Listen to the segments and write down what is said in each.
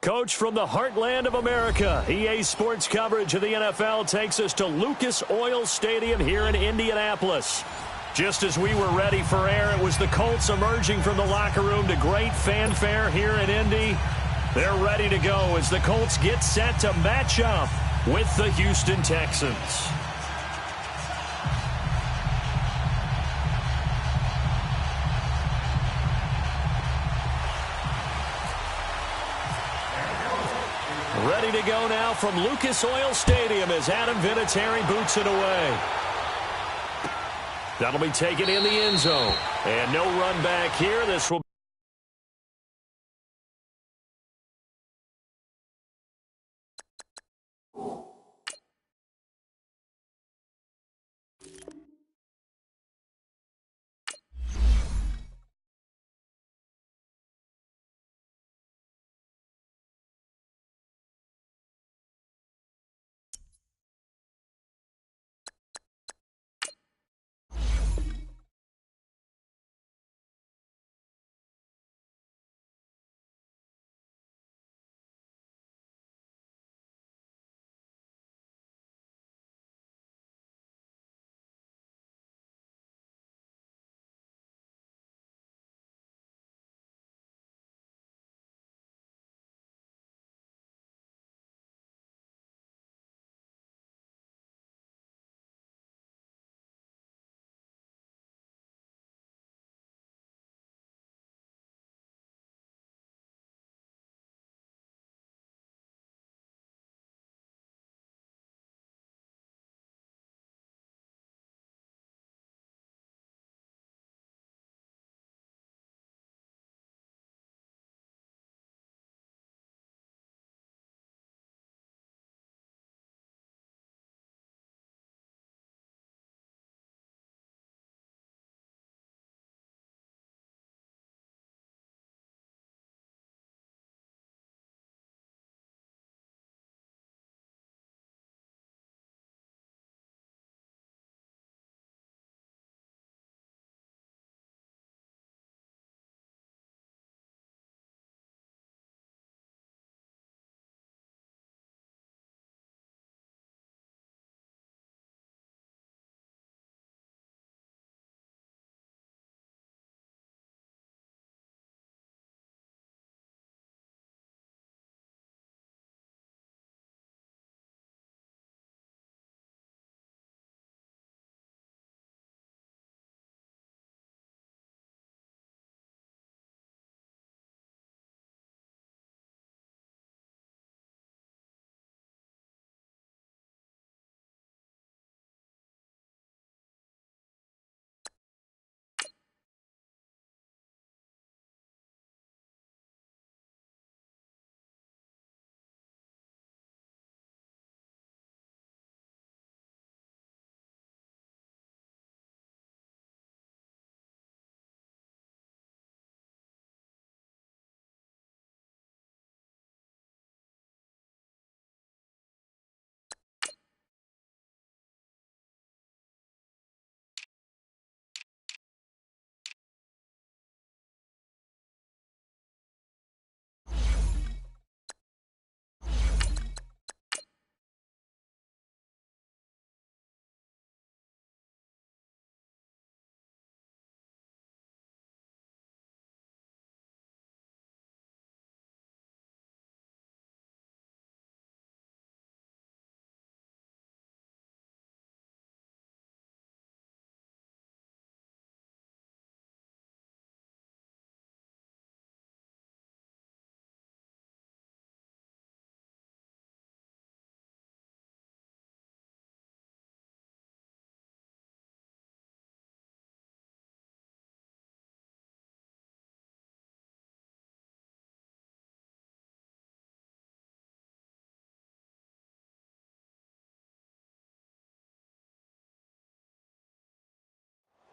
Coach, from the heartland of America, EA Sports coverage of the NFL takes us to Lucas Oil Stadium here in Indianapolis. Just as we were ready for air, it was the Colts emerging from the locker room to great fanfare here in Indy. They're ready to go as the Colts get set to match up with the Houston Texans. Ready to go now from Lucas Oil Stadium as Adam Vinatieri boots it away. That'll be taken in the end zone. And no run back here. This will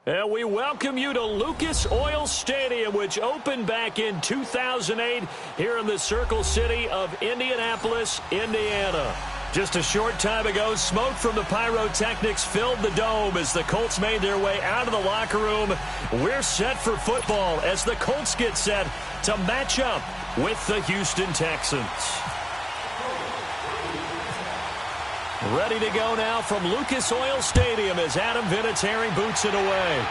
and we welcome you to Lucas Oil Stadium, which opened back in 2008 here in the Circle City of Indianapolis, Indiana. Just a short time ago, smoke from the pyrotechnics filled the dome as the Colts made their way out of the locker room. We're set for football as the Colts get set to match up with the Houston Texans. Ready to go now from Lucas Oil Stadium as Adam Vinatieri boots it away.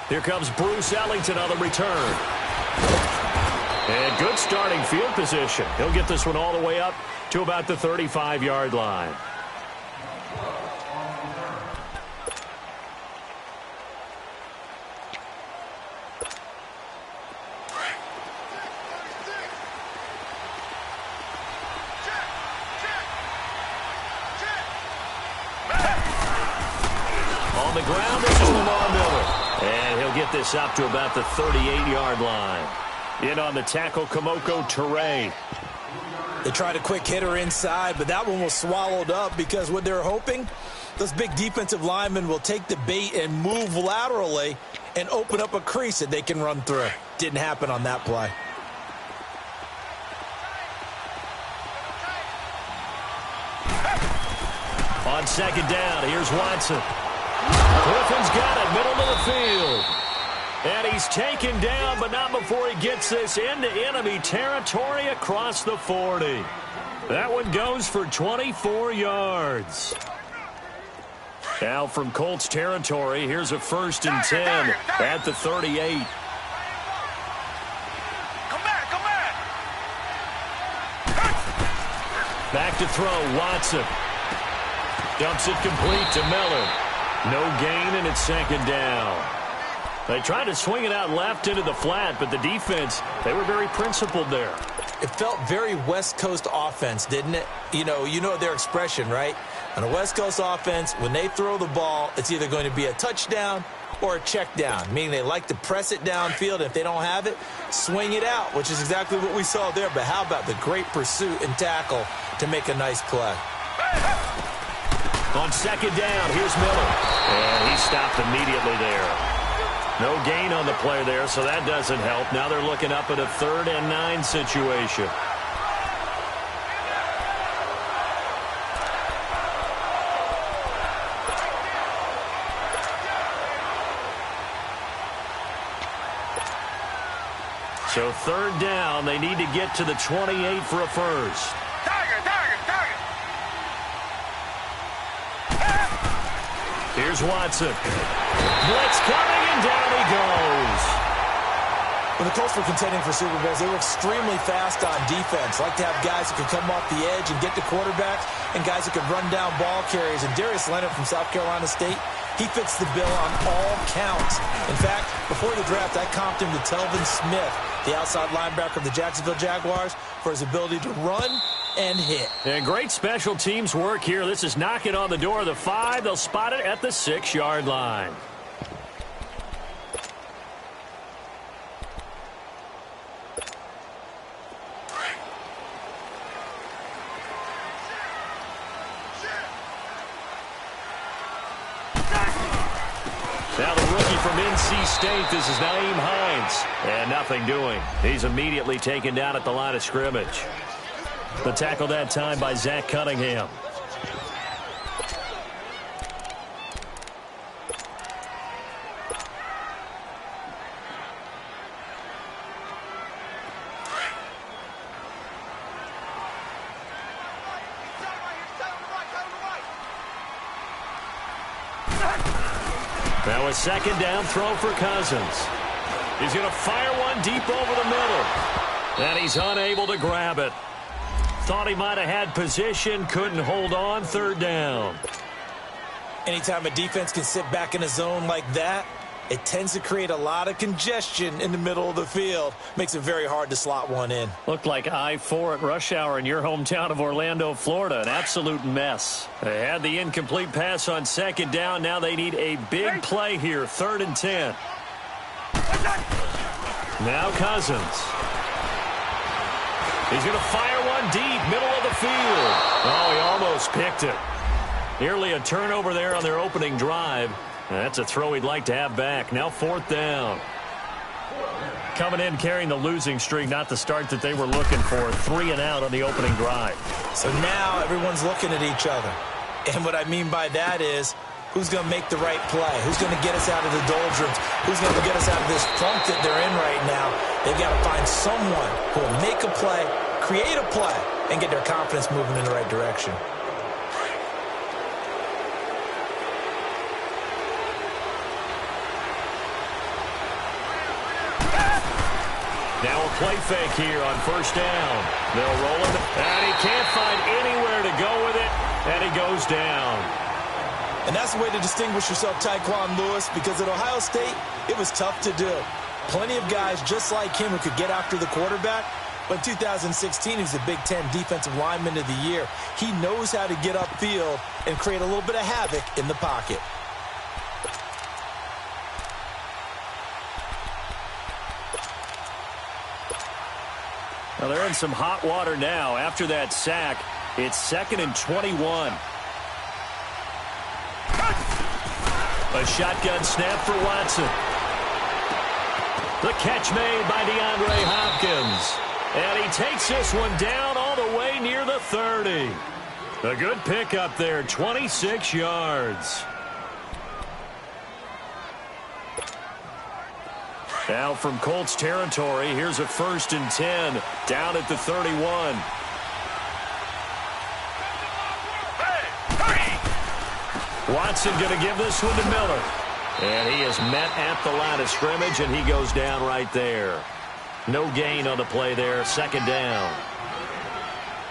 Here comes Bruce Ellington on the return. And good starting field position. He'll get this one all the way up to about the 35-yard line. On the ground, this is Lamar Miller. And he'll get this up to about the 38-yard line. In on the tackle, Kamoko Toure. They tried a quick hitter inside, but that one was swallowed up because what they're hoping, those big defensive linemen will take the bait and move laterally and open up a crease that they can run through. Didn't happen on that play. On second down, here's Watson. Griffin's got it, middle of the field. And he's taken down, but not before he gets this into enemy territory across the 40. That one goes for 24 yards. Now from Colts territory, here's a 1st and 10 at the 38. Back to throw, Watson. Dumps it complete to Miller. No gain, and it's 2nd down. They tried to swing it out left into the flat, but the defense, they were very principled there. It felt very West Coast offense, didn't it? You know their expression, right? On a West Coast offense, when they throw the ball, it's either going to be a touchdown or a check down, meaning they like to press it downfield. If they don't have it, swing it out, which is exactly what we saw there. But how about the great pursuit and tackle to make a nice play? On 2nd down, here's Miller. And he stopped immediately there. No gain on the play there, so that doesn't help. Now they're looking up at a 3rd and 9 situation. So 3rd down, they need to get to the 28 for a first. Here's Watson. Blitz coming, and down he goes. When the Colts were contending for Super Bowls, they were extremely fast on defense. Like to have guys who could come off the edge and get to quarterbacks and guys who could run down ball carriers. And Darius Leonard from South Carolina State, he fits the bill on all counts. In fact, before the draft, I comped him to Telvin Smith, the outside linebacker of the Jacksonville Jaguars, for his ability to run and hit. And great special teams work here. This is knocking on the door of the 5. They'll spot it at the 6-yard line. Now the rookie from NC State, this is Naeem Hines. And nothing doing. He's immediately taken down at the line of scrimmage. The tackle that time by Zach Cunningham. Now a 2nd down throw for Cousins. He's going to fire one deep over the middle. And he's unable to grab it. Thought he might have had position, couldn't hold on. 3rd down. Anytime a defense can sit back in a zone like that, it tends to create a lot of congestion in the middle of the field. Makes it very hard to slot one in. Looked like I-4 at rush hour in your hometown of Orlando, Florida. An absolute mess. They had the incomplete pass on 2nd down. Now they need a big play here. 3rd and 10. Now Cousins. He's going to fire one deep, middle of the field. Oh, he almost picked it. Nearly a turnover there on their opening drive. That's a throw he'd like to have back. Now 4th down. Coming in carrying the losing streak, not the start that they were looking for. 3 and out on the opening drive. So now everyone's looking at each other. And what I mean by that is, who's going to make the right play? Who's going to get us out of the doldrums? Who's going to get us out of this funk that they're in right now? They've got to find someone who will make a play, create a play, and get their confidence moving in the right direction. Now a play fake here on first down. They'll roll him, and he can't find anywhere to go with it, and he goes down. And that's the way to distinguish yourself, Tyquan Lewis, because at Ohio State, it was tough to do. Plenty of guys just like him who could get after the quarterback. But in 2016, he's a Big Ten Defensive Lineman of the Year. He knows how to get upfield and create a little bit of havoc in the pocket. Well, they're in some hot water now. After that sack, it's 2nd and 21. A shotgun snap for Watson. The catch made by DeAndre Hopkins. And he takes this one down all the way near the 30. A good pickup there, 26 yards. Now from Colts territory, here's a 1st and 10 down at the 31. Watson going to give this one to Miller. And he is met at the line of scrimmage, and he goes down right there. No gain on the play there, 2nd down.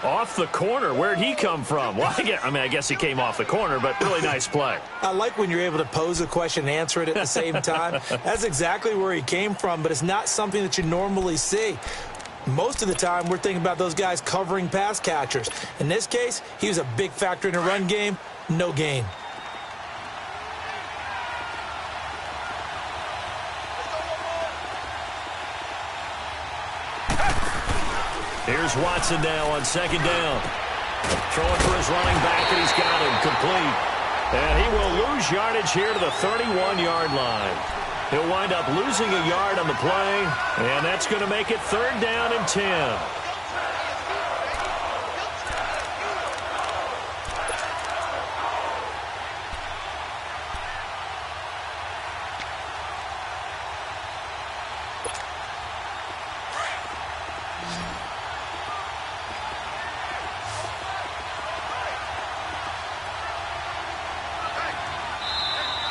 Off the corner, where'd he come from? Well, I guess he came off the corner, but really nice play. I like when you're able to pose a question and answer it at the same time. That's exactly where he came from, but it's not something that you normally see. Most of the time, we're thinking about those guys covering pass catchers. In this case, he was a big factor in the run game. No gain. Here's Watson now on 2nd down. Throwing for his running back, and he's got him complete. And he will lose yardage here to the 31-yard line. He'll wind up losing a yard on the play, and that's going to make it 3rd down and 10.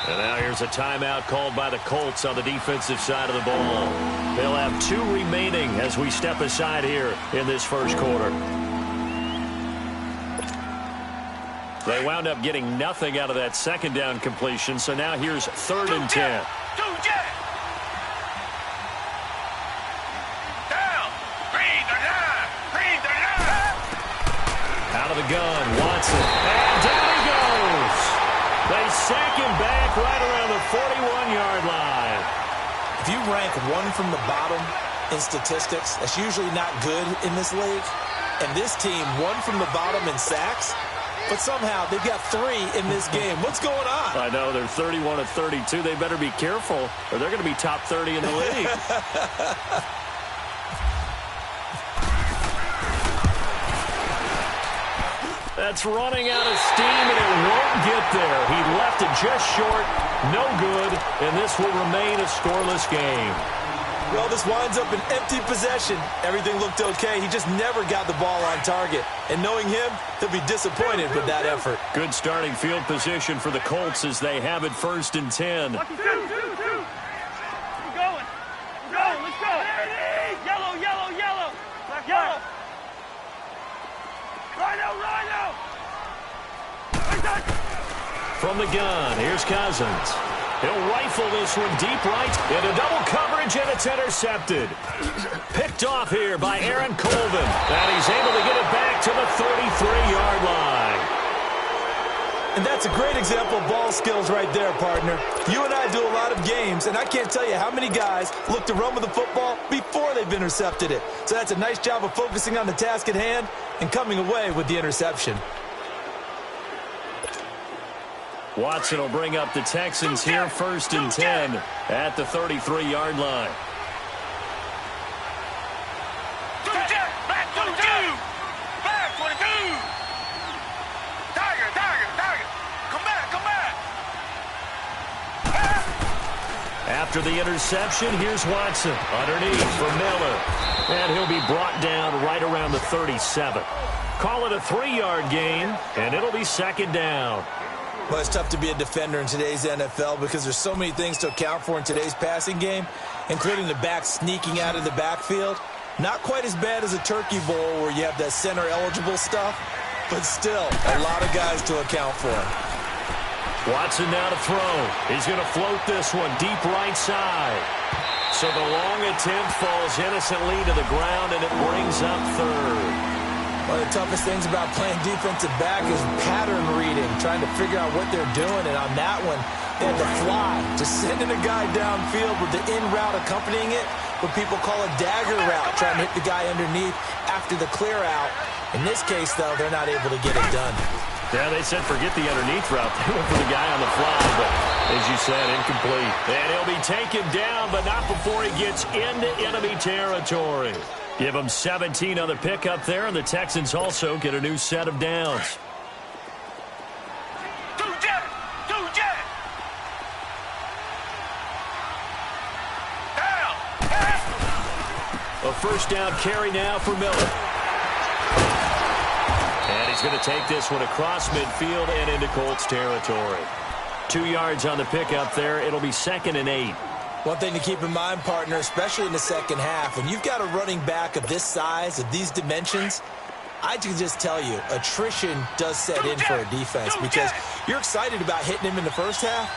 And now here's a timeout called by the Colts on the defensive side of the ball. They'll have 2 remaining as we step aside here in this first quarter. They wound up getting nothing out of that 2nd down completion, so now here's 3rd and 10. Out of the gun, Watson, and down he goes. They sack him back right around the 41-yard line. If you rank one from the bottom in statistics, that's usually not good in this league. And this team, one from the bottom in sacks, but somehow they've got 3 in this game. What's going on? I know, they're 31 of 32. They better be careful, or they're going to be top 30 in the league. That's running out of steam, and it won't get there. He left it just short, no good, and this will remain a scoreless game. Well, this winds up an empty possession. Everything looked okay. He just never got the ball on target. And knowing him, he'll be disappointed with that effort. Good starting field position for the Colts as they have it 1st and 10. We're going. Let's go. Yellow. Yellow. Rhino. From the gun, here's Cousins. He'll rifle this one deep right into double coverage, and it's intercepted. Picked off here by Aaron Colvin, and he's able to get it back to the 33-yard line. And that's a great example of ball skills right there, partner. You and I do a lot of games, and I can't tell you how many guys look to run with the football before they've intercepted it. So that's a nice job of focusing on the task at hand and coming away with the interception. Watson will bring up the Texans here 1st and 10 at the 33-yard line. At After the interception, here's Watson. Underneath for Miller. And he'll be brought down right around the 37. Call it a 3-yard gain, and it'll be second down. Well, it's tough to be a defender in today's NFL because there's so many things to account for in today's passing game, including the back sneaking out of the backfield. Not quite as bad as a turkey bowl where you have that center-eligible stuff, but still a lot of guys to account for. Watson now to throw. He's going to float this one deep right side. So the long attempt falls innocently to the ground, and it brings up third. One of the toughest things about playing defensive back is pattern reading, trying to figure out what they're doing. And on that one, they had to fly, just sending a guy downfield with the in route accompanying it, what people call a dagger route, trying to hit the guy underneath after the clear out. In this case, though, they're not able to get it done. Yeah, they said forget the underneath route. They went for the guy on the fly, but as you said, incomplete. And he'll be taken down, but not before he gets into enemy territory. Give him 17 on the pickup there, and the Texans also get a new set of downs. A first down carry now for Miller. And he's going to take this one across midfield and into Colts territory. 2 yards on the pickup there. It'll be 2nd and 8. One thing to keep in mind, partner, especially in the second half, when you've got a running back of this size, of these dimensions, I can just tell you, attrition does set in for a defense because you're excited about hitting him in the first half.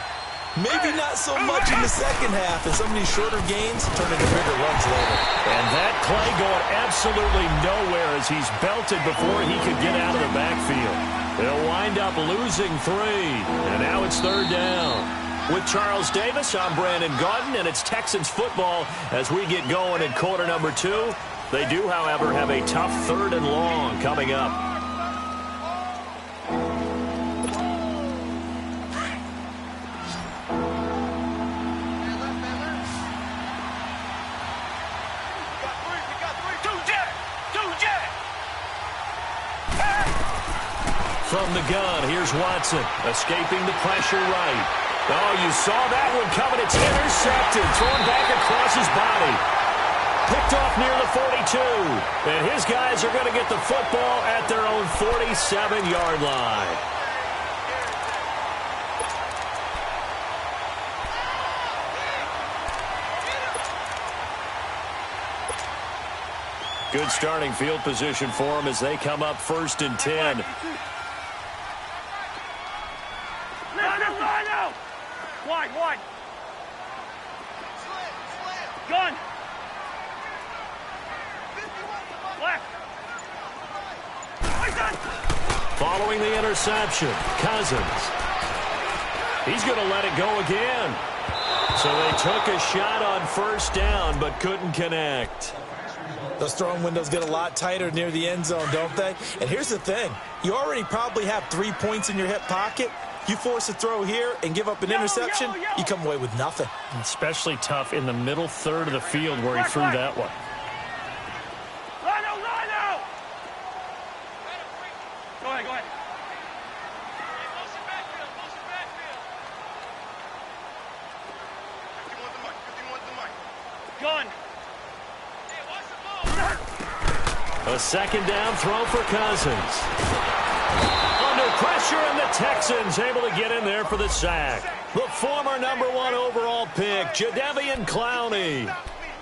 Maybe not so much in the second half, and some of these shorter gains turn into bigger runs later. And that play going absolutely nowhere as he's belted before he could get out of the backfield. They'll wind up losing 3, and now it's 3rd down. With Charles Davis, I'm Brandon Gaudin, and it's Texans football as we get going in quarter number 2. They do, however, have a tough 3rd and long coming up. From the gun, here's Watson, escaping the pressure right. Oh, you saw that one coming. It's intercepted, thrown back across his body. Picked off near the 42. And his guys are going to get the football at their own 47-yard line. Good starting field position for them as they come up 1st and 10. Wide. Gun. Left. Following the interception, Cousins. He's going to let it go again. So they took a shot on 1st down, but couldn't connect. Those throwing windows get a lot tighter near the end zone, don't they? And here's the thing. You already probably have 3 points in your hip pocket. You force a throw here and give up an interception, you come away with nothing. Especially tough in the middle 3rd of the field where he threw that one. Rhino! Go ahead. Gun. A 2nd down throw for Cousins. Under pressure, and the Texans able to get in there for the sack. The former number 1 overall pick, Jadeveon Clowney,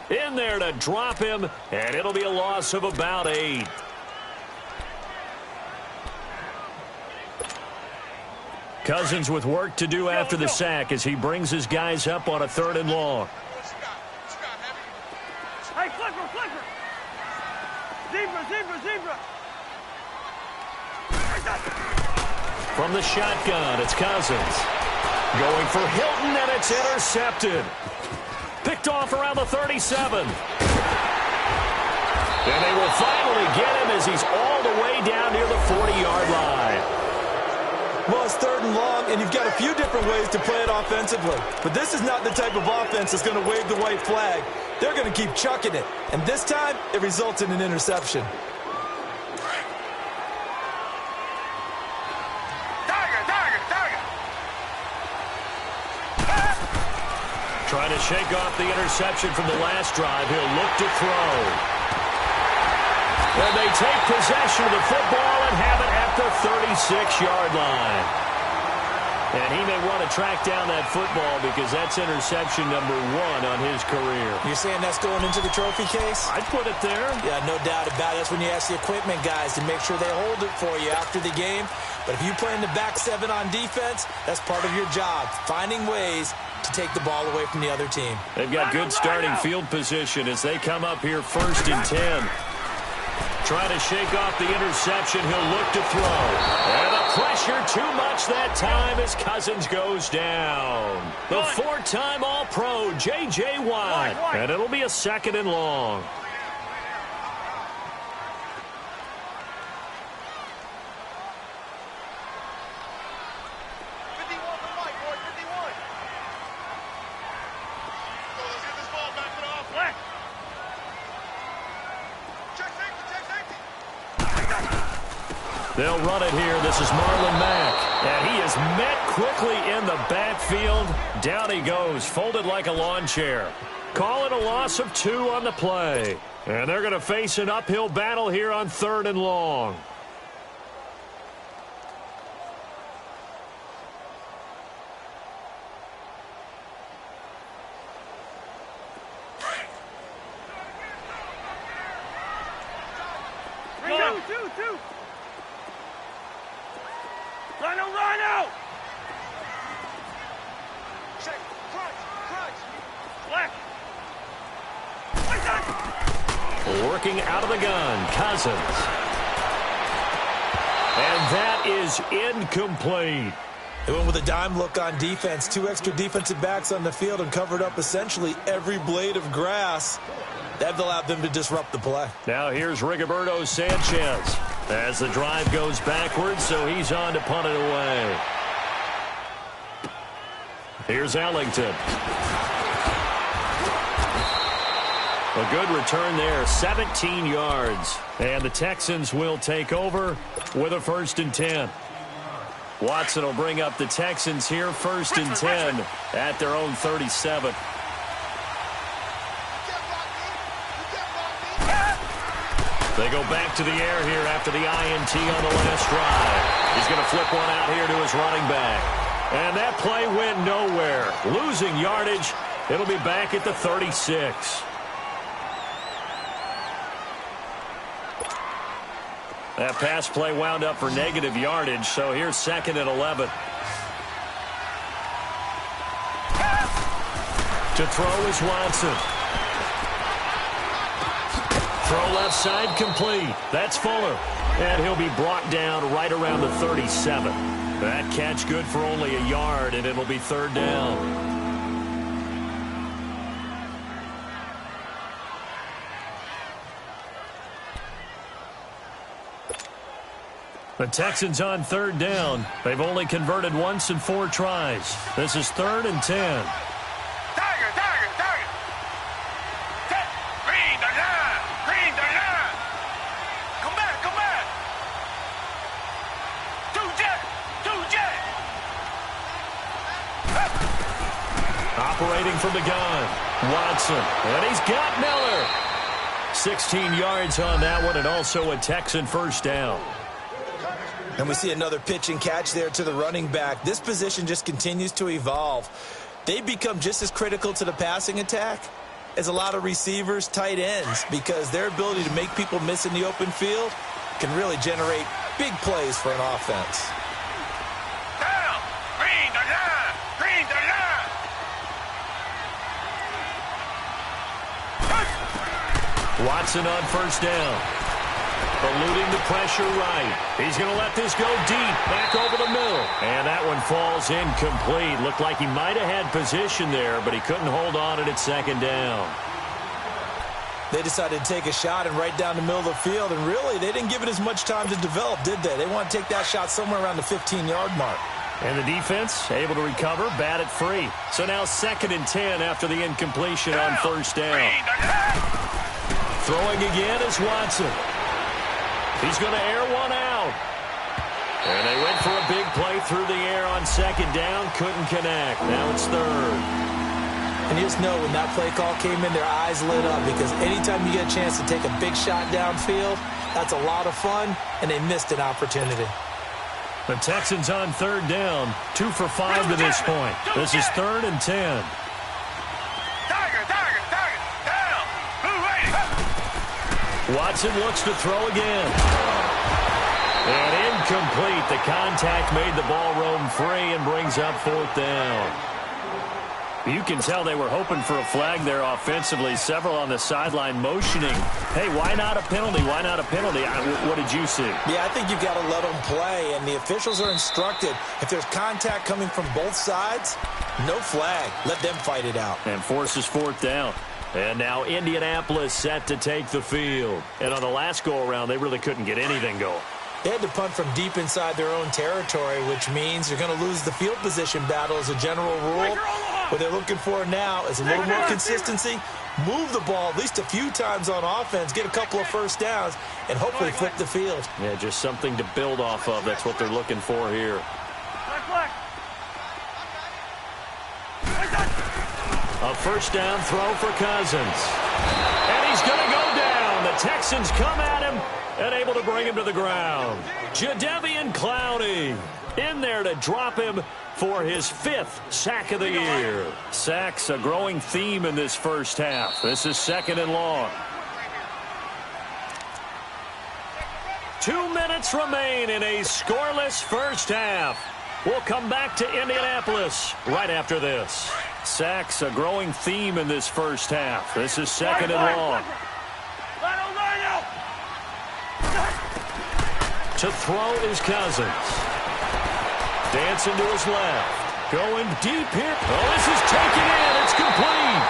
in there to drop him, and it'll be a loss of about 8. Cousins with work to do after the sack as he brings his guys up on a 3rd and long. Hey, flipper. Zebra. From the shotgun, it's Cousins. Going for Hilton, and it's intercepted. Picked off around the 37. And they will finally get him as he's all the way down near the 40-yard line. Well, it's 3rd and long, and you've got a few different ways to play it offensively. But this is not the type of offense that's going to wave the white flag. They're going to keep chucking it. And this time, it results in an interception. Trying to shake off the interception from the last drive. He'll look to throw. And they take possession of the football and have it at the 36-yard line. And he may want to track down that football because that's interception number 1 on his career. You're saying that's going into the trophy case? I'd put it there. Yeah, no doubt about it. That's when you ask the equipment guys to make sure they hold it for you after the game. But if you play in the back 7 on defense, that's part of your job, finding ways to take the ball away from the other team. They've got good starting field position as they come up here 1st and 10. Trying to shake off the interception. He'll look to throw. And the pressure too much that time as Cousins goes down. The 4-time All-Pro, J.J. Watt. And it'll be a 2nd and long. They'll run it here. This is Marlon Mack. And he is met quickly in the backfield. Down he goes, folded like a lawn chair. Call it a loss of 2 on the play. And they're going to face an uphill battle here on 3rd and long. Two. Rhino! Check, crunch. Black. Working out of the gun, Cousins. And that is incomplete. They went with a dime look on defense. 2 extra defensive backs on the field and covered up essentially every blade of grass. That allowed them to disrupt the play. Now here's Rigoberto Sanchez as the drive goes backwards, so he's on to punt it away. Here's Ellington. A good return there, 17 yards. And the Texans will take over with a 1st and 10. Watson will bring up the Texans here, 1st and 10 at their own 37. They go back to the air here after the INT on the last drive. He's going to flip one out here to his running back. And that play went nowhere. Losing yardage. It'll be back at the 36. That pass play wound up for negative yardage, so here's 2nd and 11. To throw is Watson. Throw left side complete. That's Fuller. And he'll be brought down right around the 37. That catch good for only a yard, and it'll be 3rd down. The Texans on 3rd down. They've only converted once in 4 tries. This is 3rd and 10. Operating from the gun, Watson, and he's got Miller. 16 yards on that one, and also a Texan 1st down. And we see another pitch and catch there to the running back. This position just continues to evolve. They've become just as critical to the passing attack as a lot of receivers, tight ends, because their ability to make people miss in the open field can really generate big plays for an offense. Down! Green the line! Green the line! Watson on 1st down. Eluding the pressure right. He's going to let this go deep, back over the middle. And that one falls incomplete. Looked like he might have had position there, but he couldn't hold on at 2nd down. They decided to take a shot and right down the middle of the field, and really, they didn't give it as much time to develop, did they? They want to take that shot somewhere around the 15-yard mark. And the defense able to recover, bat it free. So now 2nd and 10 after the incompletion on 1st down. Throwing again is Watson. He's going to air one out. And they went for a big play through the air on 2nd down. Couldn't connect. Now it's 3rd. And you just know when that play call came in, their eyes lit up, because anytime you get a chance to take a big shot downfield, that's a lot of fun, and they missed an opportunity. The Texans on third down, 2 for 5 to this point. This is 3rd and 10. Watson looks to throw again. And incomplete. The contact made the ball roam free and brings up 4th down. You can tell they were hoping for a flag there offensively. Several on the sideline motioning. Hey, why not a penalty? Why not a penalty? What did you see? Yeah, I think you've got to let them play, and the officials are instructed. If there's contact coming from both sides, no flag. Let them fight it out. And forces 4th down. And now Indianapolis set to take the field. And on the last go-around, they really couldn't get anything going. They had to punt from deep inside their own territory, which means you're going to lose the field position battle as a general rule. What they're looking for now is a little more consistency, move the ball at least a few times on offense, get a couple of first downs, and hopefully flip the field. Yeah, just something to build off of. That's what they're looking for here. A first down throw for Cousins. And he's going to go down. The Texans come at him and able to bring him to the ground. Jadeveon Clowney in there to drop him for his 5th sack of the year. Sacks a growing theme in this first half. This is 2nd and long. 2 minutes remain in a scoreless first half. We'll come back to Indianapolis right after this. Sacks a growing theme in this first half. This is 2nd and long. To throw is Cousins. Dancing to his left. Going deep here. Oh, this is taken in. It's complete.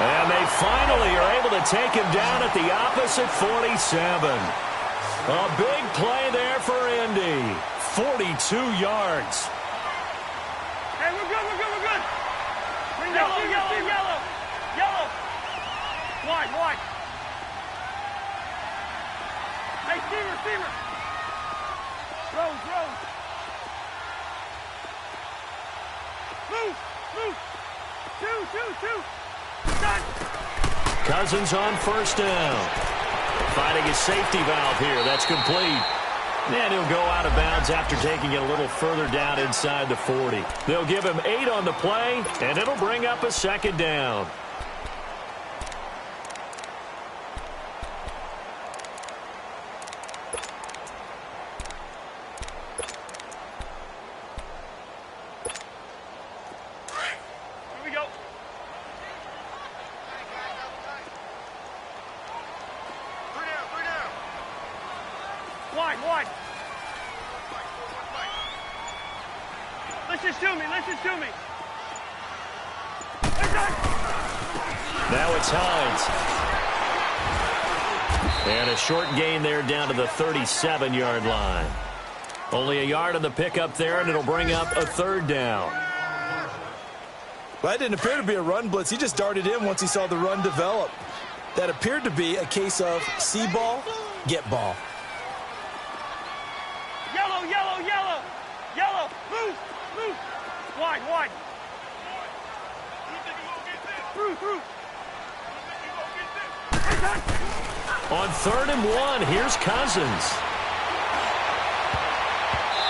And they finally are able to take him down at the opposite 47. A big play there for Indy. 42 yards. Hey, we're good, we're good, we're good. Yellow, yellow, yellow. Yellow. Wide, wide. Hey, receiver. Rose. Move. Two. Done. Cousins on first down. Finding his safety valve here. That's complete. And he'll go out of bounds after taking it a little further down inside the 40. They'll give him 8 on the play, and it'll bring up a 2nd down. Here we go. Three down. Wide. Listen to me. Now it's Hines. And a short gain there down to the 37-yard line. Only a yard on the pickup there, and it'll bring up a 3rd down. Well, that didn't appear to be a run blitz. He just darted in once he saw the run develop. That appeared to be a case of see ball, get ball. Yellow. Move. Wide. Through. On 3rd and 1, here's Cousins.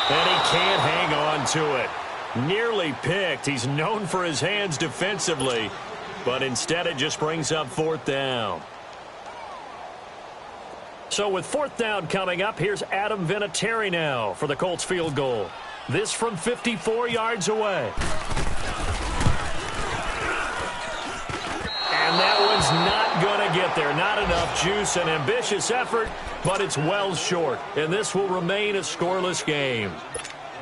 And he can't hang on to it. Nearly picked. He's known for his hands defensively, but instead it just brings up 4th down. So with 4th down coming up, here's Adam Vinatieri now for the Colts field goal. This from 54 yards away. And that one's not going to get there. Not enough juice. An ambitious effort, but it's well short. And this will remain a scoreless game.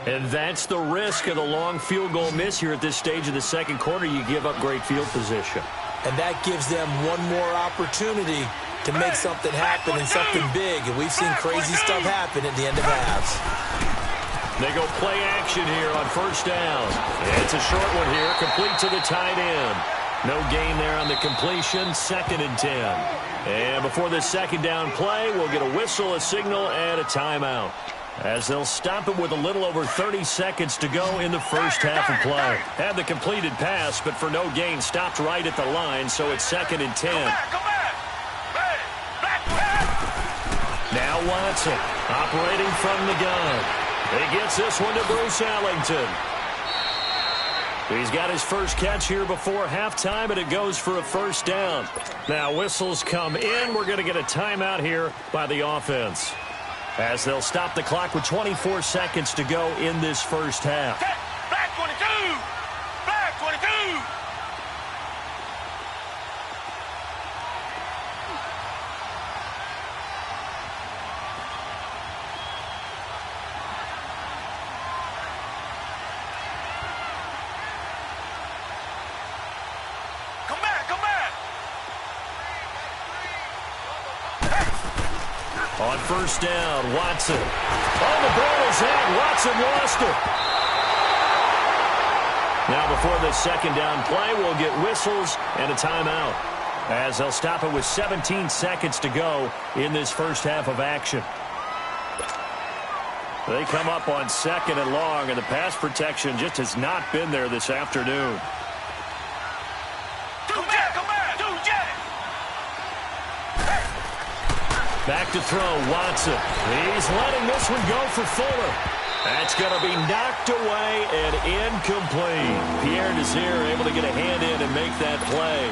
And that's the risk of the long field goal miss here at this stage of the second quarter. You give up great field position. And that gives them one more opportunity to make something happen and something big. And we've seen crazy stuff happen at the end of halves. They go play action here on first down. It's a short one here, complete to the tight end. No gain there on the completion, 2nd and 10. And before this 2nd down play, we'll get a whistle, a signal, and a timeout. as they'll stop it with a little over 30 seconds to go in the first half of play. Had the completed pass, but for no gain, stopped right at the line, so it's 2nd and 10. Now Watson, operating from the gun. He gets this one to Bruce Ellington. He's got his first catch here before halftime, and it goes for a first down. Now whistles come in. We're going to get a timeout here by the offense, as they'll stop the clock with 24 seconds to go in this first half. Back 22! Back 22! Come back, come back! On first down, Watson. Oh, the ball is out. Watson lost it. Now before this second down play, we'll get whistles and a timeout, as they'll stop it with 17 seconds to go in this first half of action. They come up on 2nd and long, and the pass protection just has not been there this afternoon. Back to throw, Watson. He's letting this one go for Fuller. That's going to be knocked away and incomplete. Pierre Desir able to get a hand in and make that play.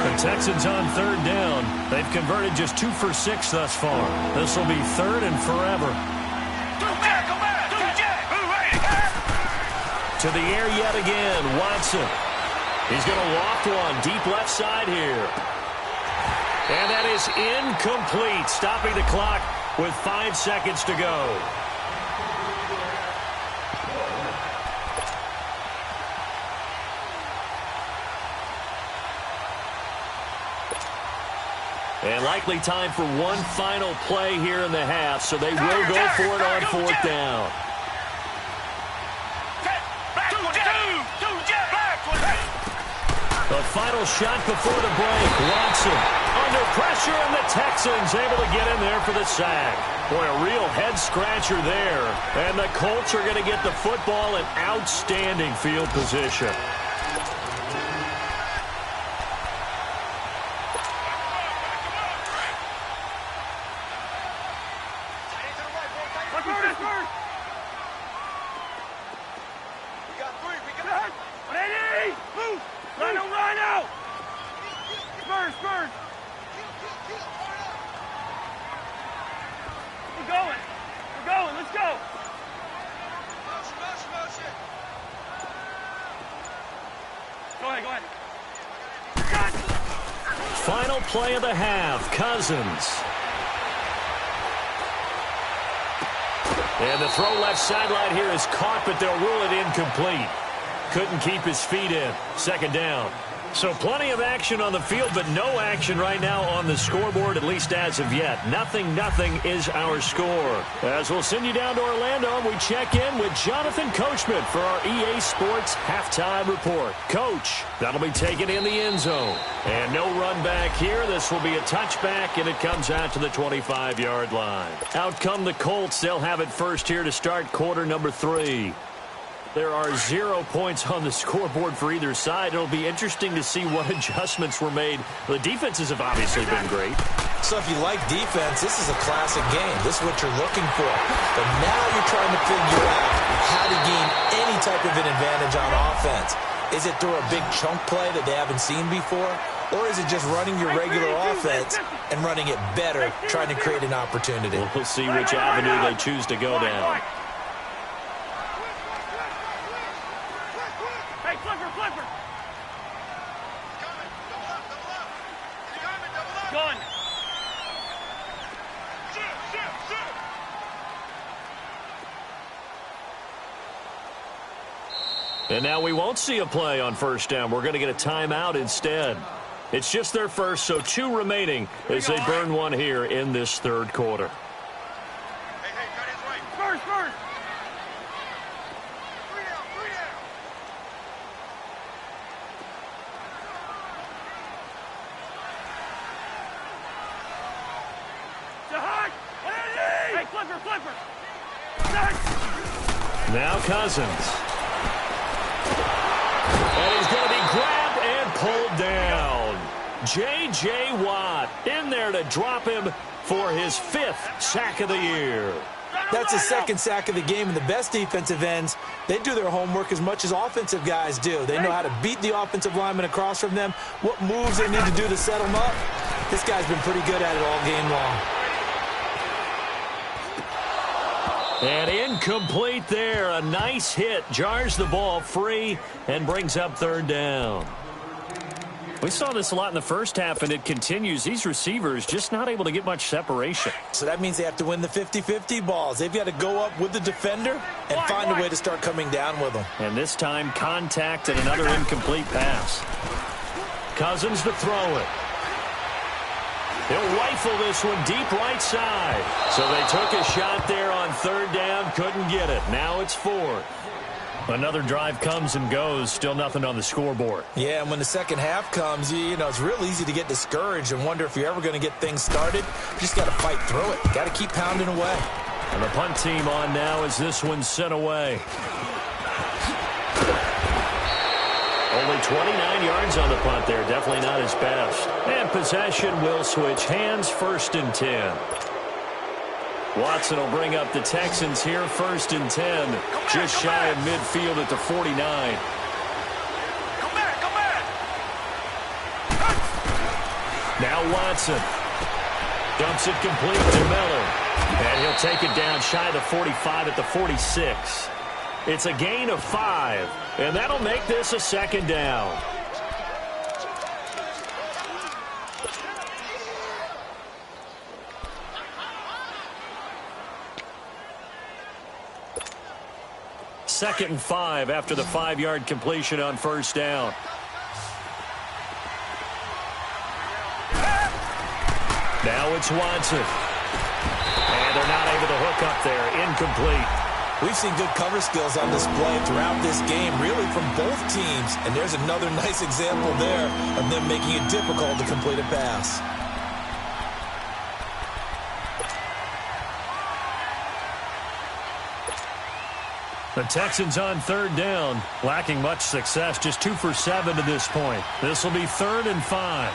The Texans on 3rd down. They've converted just 2 for 6 thus far. This will be 3rd and forever. To the air yet again, Watson. He's going to loft one deep left side here. And that is incomplete, stopping the clock with 5 seconds to go. And likely time for one final play here in the half, so they will go for it on 4th down. The final shot before the break. Watson under pressure, and the Texans able to get in there for the sack. Boy, a real head-scratcher there. And the Colts are going to get the football in outstanding field position. Final play of the half, Cousins. And the throw left sideline here is caught, but they'll rule it incomplete. Couldn't keep his feet in. 2nd down. So plenty of action on the field, but no action right now on the scoreboard, at least as of yet. 0-0 is our score. As we'll send you down to Orlando, and we check in with Jonathan Coachman for our EA Sports Halftime Report. Coach, that'll be taken in the end zone. And no run back here. This will be a touchback, and it comes out to the 25-yard line. Out come the Colts. They'll have it first here to start quarter number 3. There are 0 points on the scoreboard for either side. It'll be interesting to see what adjustments were made. The defenses have obviously been great. So if you like defense, this is a classic game. This is what you're looking for. But now you're trying to figure out how to gain any type of an advantage on offense. Is it through a big chunk play that they haven't seen before? Or is it just running your regular offense and running it better, trying to create an opportunity? We'll see which avenue they choose to go down. And now we won't see a play on first down. We're going to get a timeout instead. It's just their first, so 2 remaining as they burn one here in this 3rd quarter. First. Hey, flipper. Now Cousins. And he's going to be grabbed and pulled down. J.J. Watt in there to drop him for his 5th sack of the year. That's the 2nd sack of the game, and the best defensive ends, they do their homework as much as offensive guys do. They know how to beat the offensive lineman across from them, what moves they need to do to set them up. This guy's been pretty good at it all game long. And incomplete there. A nice hit. Jars the ball free and brings up 3rd down. We saw this a lot in the first half, and it continues. These receivers just not able to get much separation. So that means they have to win the 50-50 balls. They've got to go up with the defender and find a way to start coming down with them. And this time, contact and another incomplete pass. Cousins to throw it. He'll rifle this one deep right side. So they took a shot there on 3rd down, couldn't get it. Now it's 4th. Another drive comes and goes, still nothing on the scoreboard. Yeah, and when the second half comes, you know, it's real easy to get discouraged and wonder if you're ever going to get things started. You just got to fight through it. Got to keep pounding away. And the punt team on now as this one's sent away. Only 29 yards on the punt there. Definitely not his best. And possession will switch hands. 1st and 10. Watson will bring up the Texans here. 1st and 10. Just shy of midfield at the 49. Now Watson. Dumps it complete to Miller. And he'll take it down shy of the 45 at the 46. It's a gain of 5. And that'll make this a 2nd down. Second and 5 after the 5-yard completion on 1st down. Now it's Watson. And they're not able to hook up there. Incomplete. We've seen good cover skills on display throughout this game, really from both teams. And there's another nice example there of them making it difficult to complete a pass. The Texans on 3rd down, lacking much success, just 2 for 7 to this point. This will be 3rd and 5.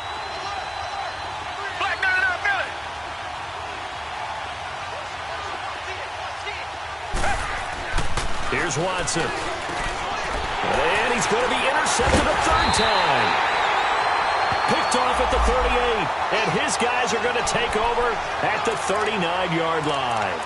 Here's Watson. And he's going to be intercepted a 3rd time. Picked off at the 38, and his guys are going to take over at the 39-yard line.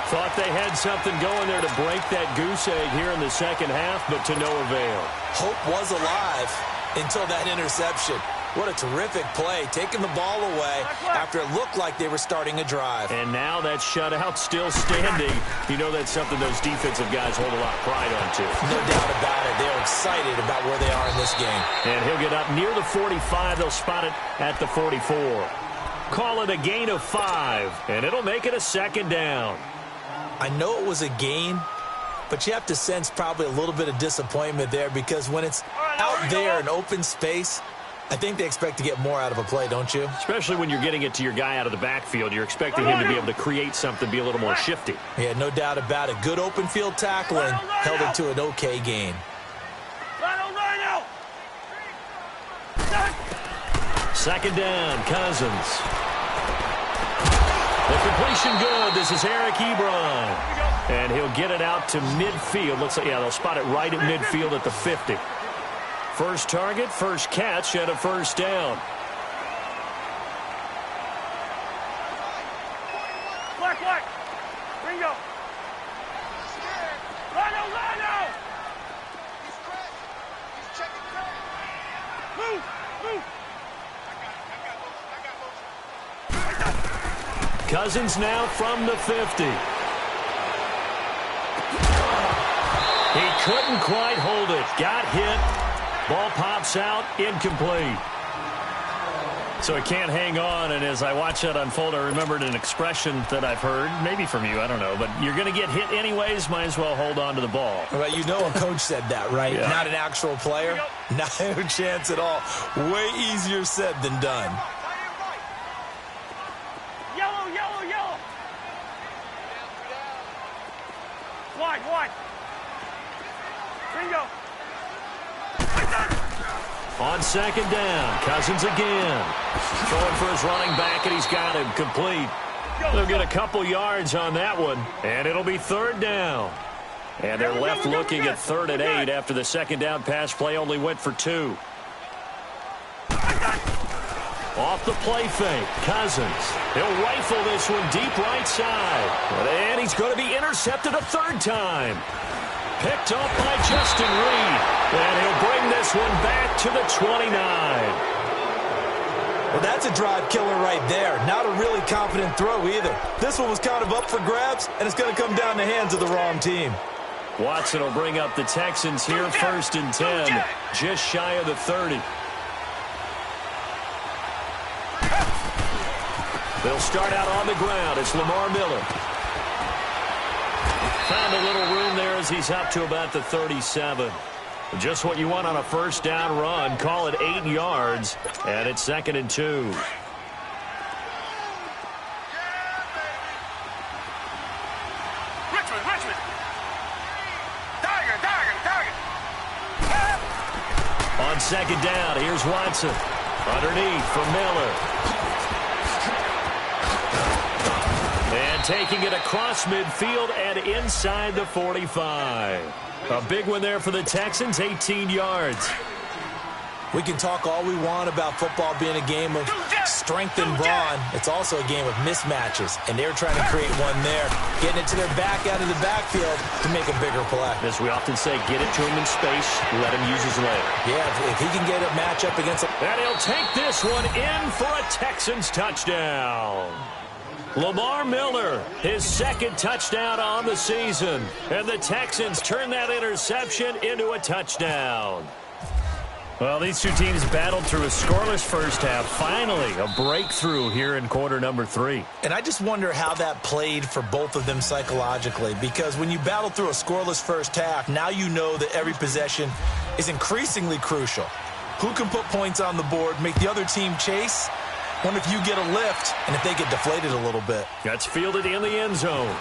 Thought they had something going there to break that goose egg here in the second half, but to no avail. Hope was alive until that interception. What a terrific play, taking the ball away after it looked like they were starting a drive. And now that shutout still standing. You know that's something those defensive guys hold a lot of pride on, too. No doubt about it. They're excited about where they are in this game. And he'll get up near the 45. They'll spot it at the 44. Call it a gain of 5, and it'll make it a 2nd down. I know it was a gain, but you have to sense probably a little bit of disappointment there because when it's out there in open space, I think they expect to get more out of a play, don't you? Especially when you're getting it to your guy out of the backfield. You're expecting him to be able to create something, be a little more shifty. Yeah, no doubt about it. Good open field tackling held it to an okay gain. 2nd down, Cousins. The completion good. This is Eric Ebron. And he'll get it out to midfield. Looks like, yeah, they'll spot it right at midfield at the 50. First target, first catch, and a 1st down. Black. Ringo. Lino. He's checking crack. Move. Cousins now from the 50. He couldn't quite hold it. Got hit. Ball pops out. Incomplete. So he can't hang on, and as I watch that unfold, I remembered an expression that I've heard, maybe from you, I don't know, but you're going to get hit anyways, might as well hold on to the ball. Well, you know a coach said that, right? Yeah. Not an actual player. Not a chance at all. Way easier said than done. Yellow. Wide, wide. Bingo. On second down, Cousins again. Throwing for his running back, and he's got him complete. They'll get a couple yards on that one, and it'll be third down. And they're left looking at 3rd and 8 after the second down pass play only went for 2. Off the play fake, Cousins. He'll rifle this one deep right side. And he's going to be intercepted a 3rd time. Picked up by Justin Reed. And he'll bring this one back to the 29. Well, that's a drive killer right there. Not a really confident throw either. This one was kind of up for grabs, and it's going to come down the hands of the wrong team. Watson will bring up the Texans here, 1st and 10. Just shy of the 30. They'll start out on the ground. It's Lamar Miller. Found a little room there as he's up to about the 37. Just what you want on a first down run. Call it 8 yards, and it's 2nd and 2. Richmond. Target. On second down, here's Watson. Underneath for Miller. And taking it across midfield and inside the 45. A big one there for the Texans, 18 yards. We can talk all we want about football being a game of strength and brawn. It's also a game of mismatches, and they're trying to create one there, getting it to their back out of the backfield to make a bigger play. As we often say, get it to him in space, let him use his leg. Yeah, if he can get a matchup against him. And he'll take this one in for a Texans touchdown. Lamar Miller, his 2nd touchdown on the season. And the Texans turn that interception into a touchdown. Well, these two teams battled through a scoreless first half. Finally, a breakthrough here in quarter number 3. And I just wonder how that played for both of them psychologically, because when you battle through a scoreless first half, now you know that every possession is increasingly crucial. Who can put points on the board, make the other team chase? Wonder if you get a lift and if they get deflated a little bit. That's fielded in the end zone.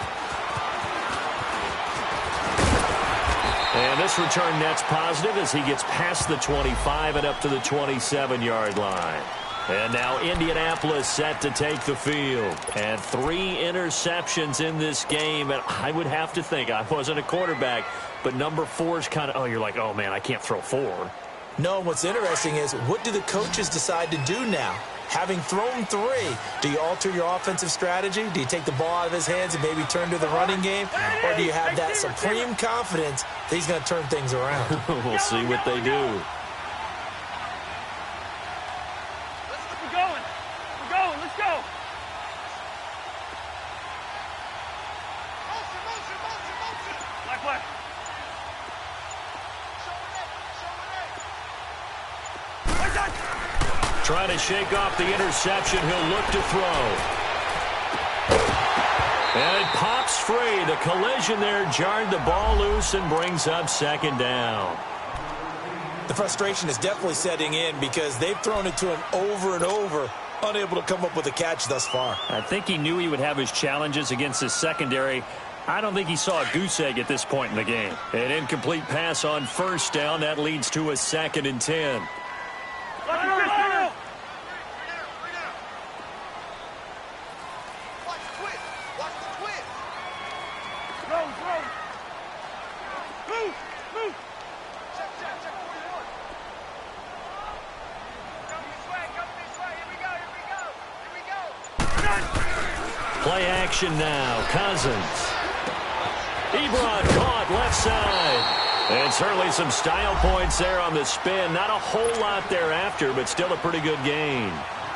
And this return net's positive as he gets past the 25 and up to the 27-yard line. And now Indianapolis set to take the field. And 3 interceptions in this game. And I would have to think, I wasn't a quarterback, but number 4 is kind of, you're like, oh, man, I can't throw 4. No, what's interesting is, what do the coaches decide to do now? Having thrown 3, do you alter your offensive strategy? Do you take the ball out of his hands and maybe turn to the running game? Or do you have that supreme confidence that he's going to turn things around? We'll see what they do. We're going. Let's go. Left, left. Trying to shake off the interception. He'll look to throw. And it pops free. The collision there jarred the ball loose and brings up 2nd down. The frustration is definitely setting in because they've thrown it to him over and over, unable to come up with a catch thus far. I think he knew he would have his challenges against his secondary. I don't think he saw a goose egg at this point in the game. An incomplete pass on 1st down. That leads to a 2nd and 10. Play action now. Cousins. Ebron caught left side. And certainly some style points there on the spin. Not a whole lot thereafter, but still a pretty good gain.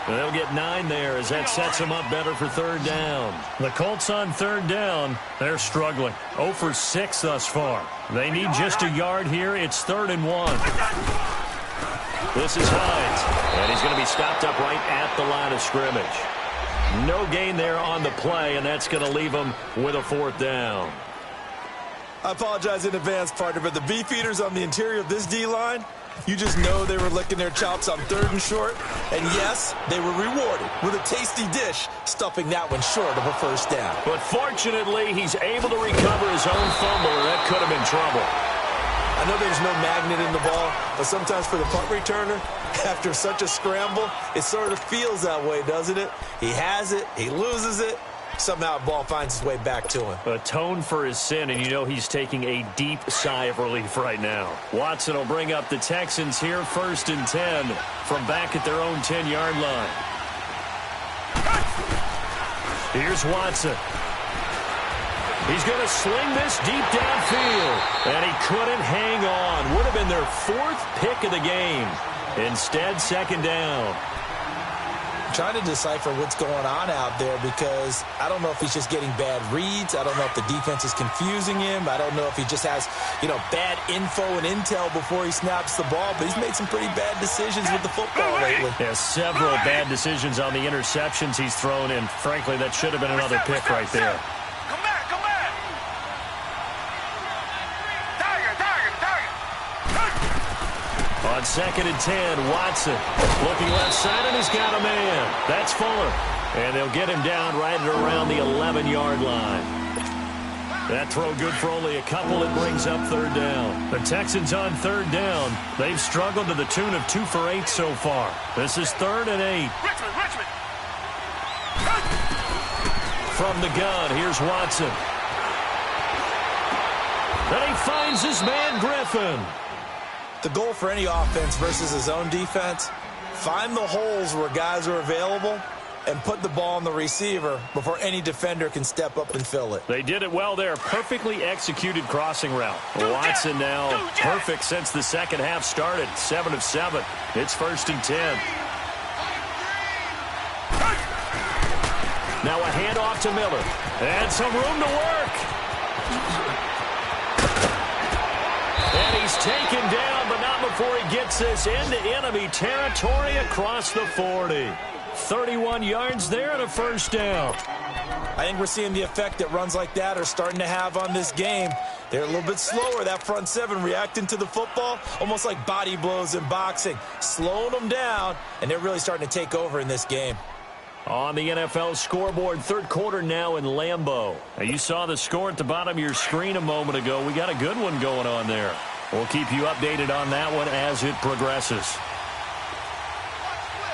And they'll get 9 there as that sets them up better for 3rd down. The Colts on 3rd down, they're struggling. 0 for 6 thus far. They need just a yard here. It's 3rd and 1. This is Hines. And he's going to be stopped up right at the line of scrimmage. No gain there on the play, and that's going to leave him with a 4th down. I apologize in advance, partner, but the beef eaters on the interior of this D-line, you just know they were licking their chops on 3rd and short. And yes, they were rewarded with a tasty dish, stuffing that one short of a first down. But fortunately, he's able to recover his own fumble, or that could have been trouble. I know there's no magnet in the ball, but sometimes for the punt returner, after such a scramble, it sort of feels that way, doesn't it? He has it, he loses it. Somehow the ball finds its way back to him. Atone for his sin, and you know he's taking a deep sigh of relief right now. Watson will bring up the Texans here, 1st and 10 from back at their own 10-yard line. Here's Watson. He's going to sling this deep downfield, and he couldn't hang on. Would have been their 4th pick of the game. Instead, 2nd down. Trying to decipher what's going on out there because I don't know if he's just getting bad reads. I don't know if the defense is confusing him. I don't know if he just has, bad info and intel before he snaps the ball. But he's made some pretty bad decisions with the football lately. Yeah, several bad decisions on the interceptions he's thrown in. Frankly, that should have been another pick right there. Come back, come back. Target. On 2nd and 10, Watson looking left side, and he's got a man. That's Fuller. And they'll get him down right at around the 11-yard line. That throw good for only a couple. It brings up 3rd down. The Texans on 3rd down. They've struggled to the tune of 2 for 8 so far. This is 3rd and 8. Richmond. From the gun, here's Watson. Then he finds his man, Griffin. The goal for any offense versus his own defense, find the holes where guys are available and put the ball on the receiver before any defender can step up and fill it. They did it well there. Perfectly executed crossing route. Watson now perfect since the second half started. 7 of 7. It's 1st and 10. Now a handoff to Miller. And some room to work. And he's taken down, but not before he gets this into enemy territory across the 40. 31 yards there and a first down. I think we're seeing the effect that runs like that are starting to have on this game. They're a little bit slower, that front 7, reacting to the football, almost like body blows in boxing, slowing them down, and they're really starting to take over in this game. On the NFL scoreboard, 3rd quarter now in Lambeau. Now, you saw the score at the bottom of your screen a moment ago. We got a good one going on there. We'll keep you updated on that one as it progresses.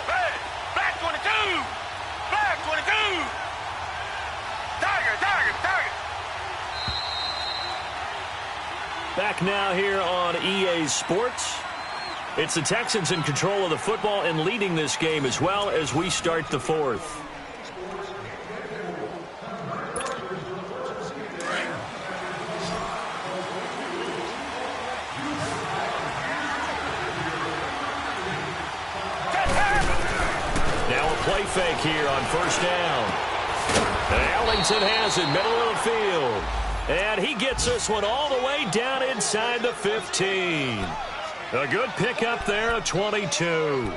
Hey, back 22. Back 22. Target. Back now here on EA Sports. It's the Texans in control of the football and leading this game as well as we start the 4th. Now a play fake here on 1st down. Ellington has it, middle of the field. And he gets this one all the way down inside the 15. A good pickup there at 22.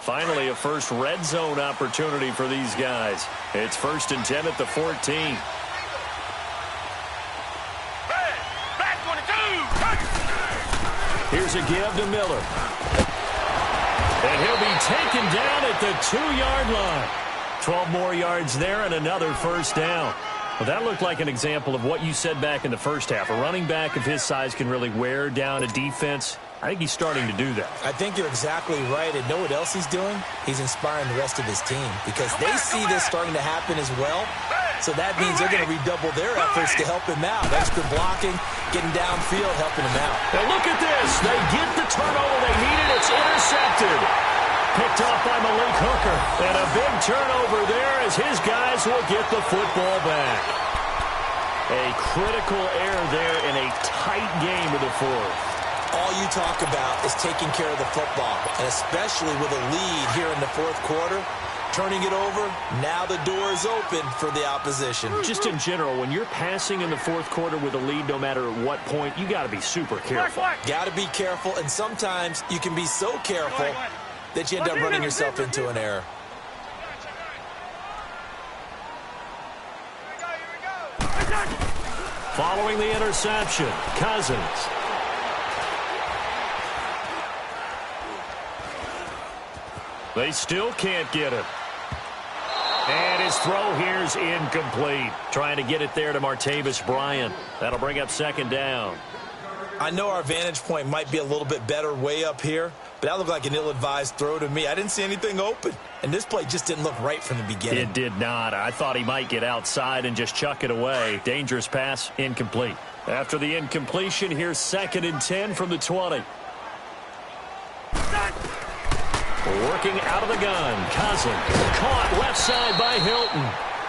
Finally, a first red zone opportunity for these guys. It's 1st and 10 at the 14. Hey, back 22. Here's a give to Miller. And he'll be taken down at the 2-yard line. 12 more yards there and another first down. Well, that looked like an example of what you said back in the first half. A running back of his size can really wear down a defense. I think he's starting to do that. I think you're exactly right. And know what else he's doing? He's inspiring the rest of his team because they see this starting to happen as well. So that means they're going to redouble their efforts to help him out. Extra blocking, getting downfield, helping him out. Now look at this. They get the turnover they needed. It's intercepted. Picked off by Malik Hooker. And a big turnover there as his guys will get the football back. A critical error there in a tight game of the 4th. All you talk about is taking care of the football, and especially with a lead here in the 4th quarter. turning it over. Now the door is open for the opposition. Just in general, when you're passing in the fourth quarter with a lead, no matter at what point, you got to be super careful. Got to be careful, and sometimes you can be so careful that you end up running yourself into an error. Following the interception, Cousins. They still can't get it. And his throw here's incomplete. Trying to get it there to Martavis Bryant. That'll bring up second down. I know our vantage point might be a little bit better way up here, but that looked like an ill-advised throw to me. I didn't see anything open, and this play just didn't look right from the beginning. It did not. I thought he might get outside and just chuck it away. Dangerous pass, incomplete. After the incompletion, here's 2nd and 10 from the 20. Working out of the gun, Cousins. Caught left side by Hilton.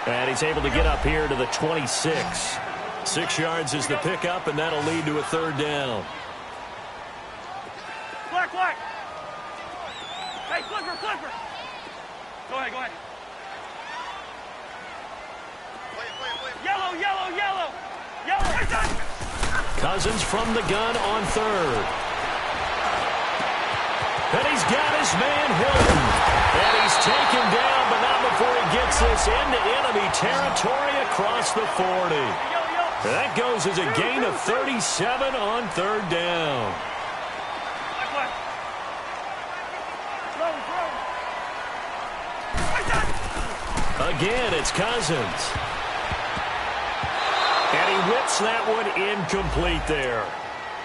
And he's able to get up here to the 26. 6 yards is the pickup, and that'll lead to a third down. Black. Hey, flipper. Go ahead. Yellow. Cousins from the gun on 3rd. And he's got his man Hilton. And he's taken down, but not before he gets this into enemy territory across the 40. That goes as a gain of 37 on 3rd down. Again, it's Cousins. And he whips that one incomplete there.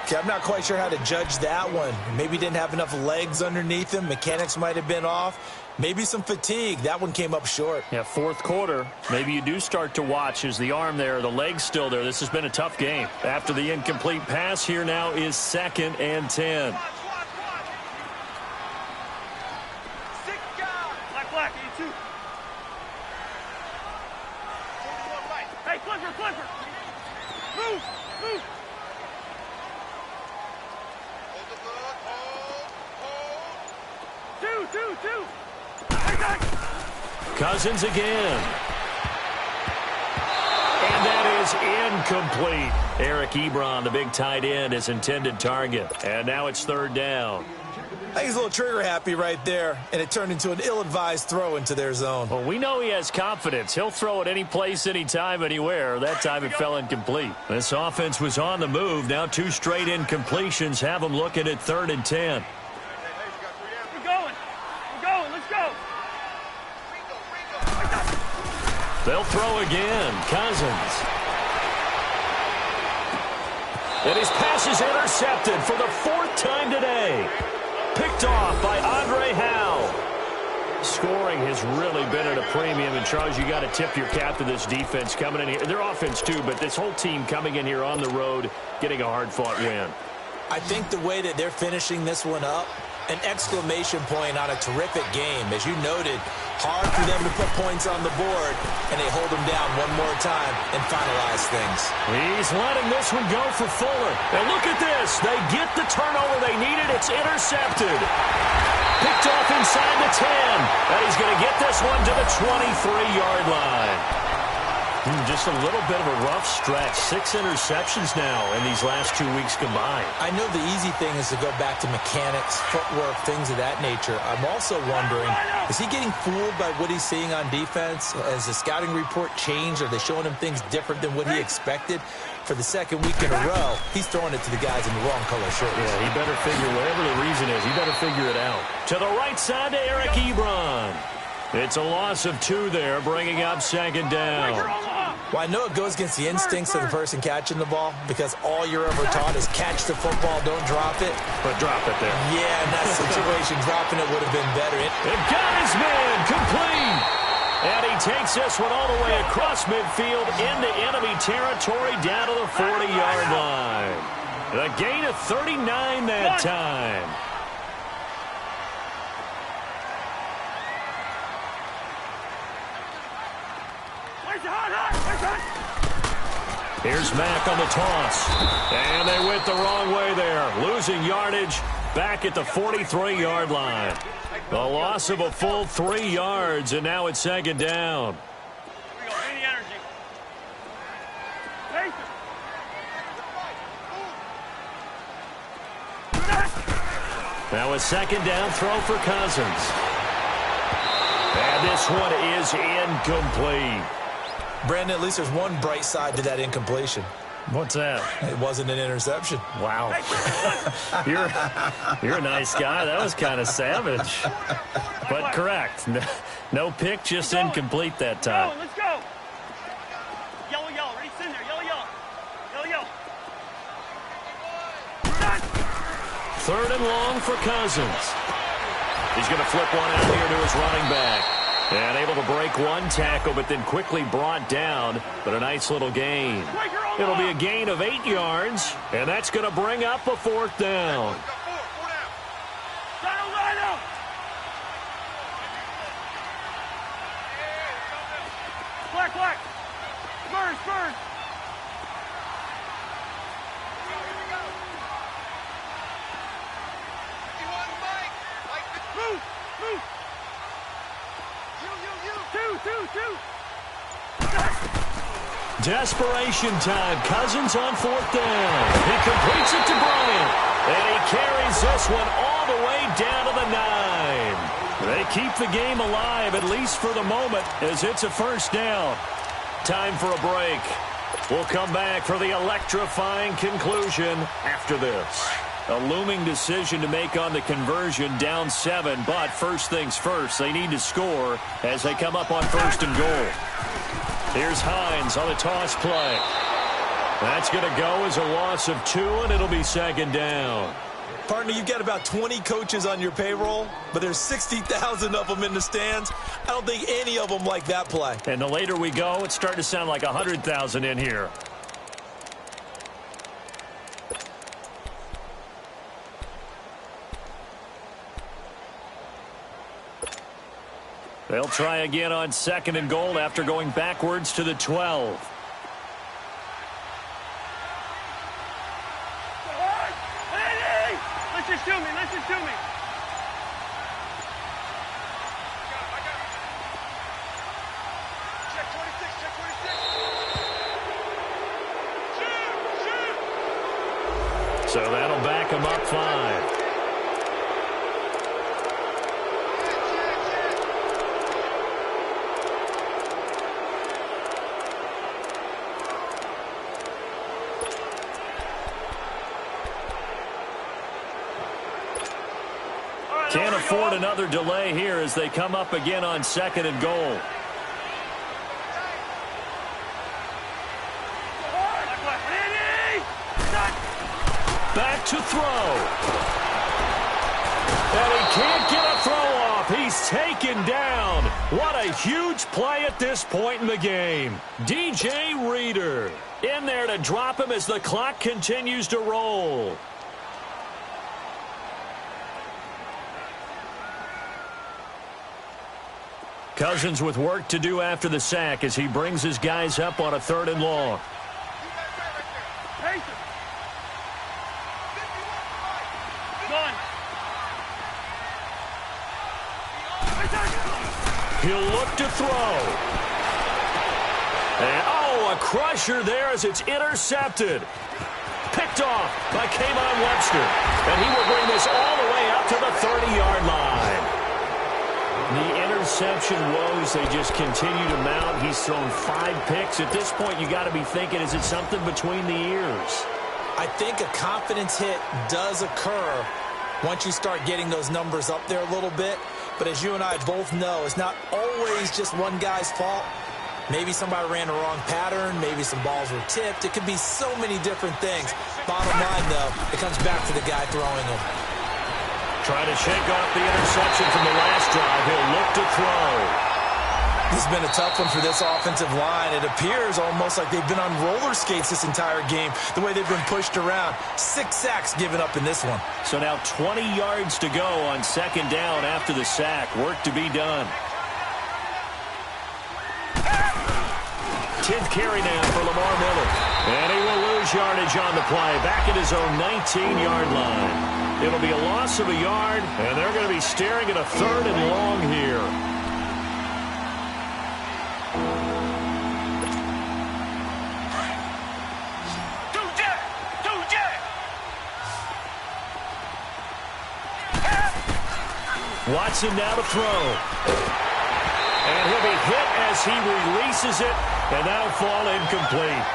Okay, I'm not quite sure how to judge that one. Maybe didn't have enough legs underneath him. Mechanics might have been off. Maybe some fatigue. That one came up short. Yeah, fourth quarter. Maybe you do start to watch as the arm there, the leg's still there. This has been a tough game. After the incomplete pass, here now is 2nd and 10. Black, you two. Hey, flipper. Move. Two. Cousins again. And that is incomplete. Eric Ebron, the big tight end, his intended target. And now it's 3rd down. I think he's a little trigger happy right there, and it turned into an ill-advised throw into their zone. Well, we know he has confidence. He'll throw it any place, anytime, anywhere. That time it fell incomplete. This offense was on the move. Now 2 straight incompletions have them looking at 3rd and 10. They'll throw again. Cousins. And his pass is intercepted for the 4th time today. Picked off by Andre Howe. Scoring has really been at a premium. And, Charles, you got to tip your cap to this defense coming in here. Their offense, too, but this whole team coming in here on the road, getting a hard-fought win. I think the way that they're finishing this one up, an exclamation point on a terrific game. As you noted, hard for them to put points on the board, and they hold them down one more time and finalize things. He's letting this one go for Fuller. And look at this. They get the turnover they needed. It's intercepted. Picked off inside the 10. And he's going to get this one to the 23-yard line. Just a little bit of a rough stretch. 6 interceptions now in these last 2 weeks combined. I know the easy thing is to go back to mechanics, footwork, things of that nature. I'm also wondering, is he getting fooled by what he's seeing on defense? Has the scouting report changed? Are they showing him things different than what he expected? For the 2nd week in a row, he's throwing it to the guys in the wrong color shirts. Yeah, he better figure, whatever the reason is, he better figure it out. To the right side to Eric Ebron. It's a loss of 2 there, bringing up 2nd down. Well, I know it goes against the instincts of the person catching the ball because all you're ever taught is catch the football, don't drop it. But drop it there. Yeah, in that situation, dropping it would have been better. And got his man complete. And he takes this one all the way across midfield into enemy territory down to the 40-yard line. A gain of 39 that time. Hot. Here's Mack on the toss. And they went the wrong way there. Losing yardage back at the 43-yard line. A loss of a full 3 yards, and now it's second down. Here we go. Bring the energy. Pace it. Now a second down throw for Cousins. And this one is incomplete. Brandon, at least there's one bright side to that incompletion. What's that? It wasn't an interception. Wow. You're a nice guy. That was kind of savage. But correct. No pick, just incomplete that time. Let's go. Yellow, yellow. Ready, in there. Yellow, yellow. Yellow, yellow. Third and long for Cousins. He's going to flip one out here to his running back. And able to break one tackle, but then quickly brought down. But a nice little gain. It'll be a gain of 8 yards, and that's going to bring up a fourth down. Black, black. Spurs, Spurs. Move, move. Two. Desperation time. Cousins on fourth down. He completes it to Bryant. And he carries this one all the way down to the 9. They keep the game alive, at least for the moment, as it's a first down. Time for a break. We'll come back for the electrifying conclusion after this. A looming decision to make on the conversion, down 7, but first things first, they need to score as they come up on first and goal. Here's Hines on the toss play. That's going to go as a loss of 2, and it'll be second down. Partner, you've got about 20 coaches on your payroll, but there's 60,000 of them in the stands. I don't think any of them like that play. And the later we go, it's starting to sound like 100,000 in here. They'll try again on second and goal after going backwards to the 12. Let's just do me. Check 26. So that'll back him up 5. Can't afford another delay here as they come up again on second and goal. Back to throw. And he can't get a throw off. He's taken down. What a huge play at this point in the game. DJ Reader in there to drop him as the clock continues to roll. Cousins with work to do after the sack as he brings his guys up on a third and long. He'll look to throw. And, a crusher there as it's intercepted. Picked off by Kayvon Webster. And he will bring this all the way up to the 30-yard line. The interception woes, they just continue to mount. He's thrown 5 picks. At this point, you got to be thinking, is it something between the ears? I think a confidence hit does occur once you start getting those numbers up there a little bit. But as you and I both know, it's not always just one guy's fault. Maybe somebody ran the wrong pattern. Maybe some balls were tipped. It could be so many different things. Bottom line, though, it comes back to the guy throwing them. Trying to shake off the interception from the last drive. He'll look to throw. This has been a tough one for this offensive line. It appears almost like they've been on roller skates this entire game, the way they've been pushed around. 6 sacks given up in this one. So now 20 yards to go on second down after the sack. Work to be done. 10th carry now for Lamar Miller. And he will lose yardage on the play. Back at his own 19-yard line. It'll be a loss of a yard, and they're going to be staring at a 3rd and long here. Watson now to throw. And he'll be hit as he releases it, and that'll fall incomplete.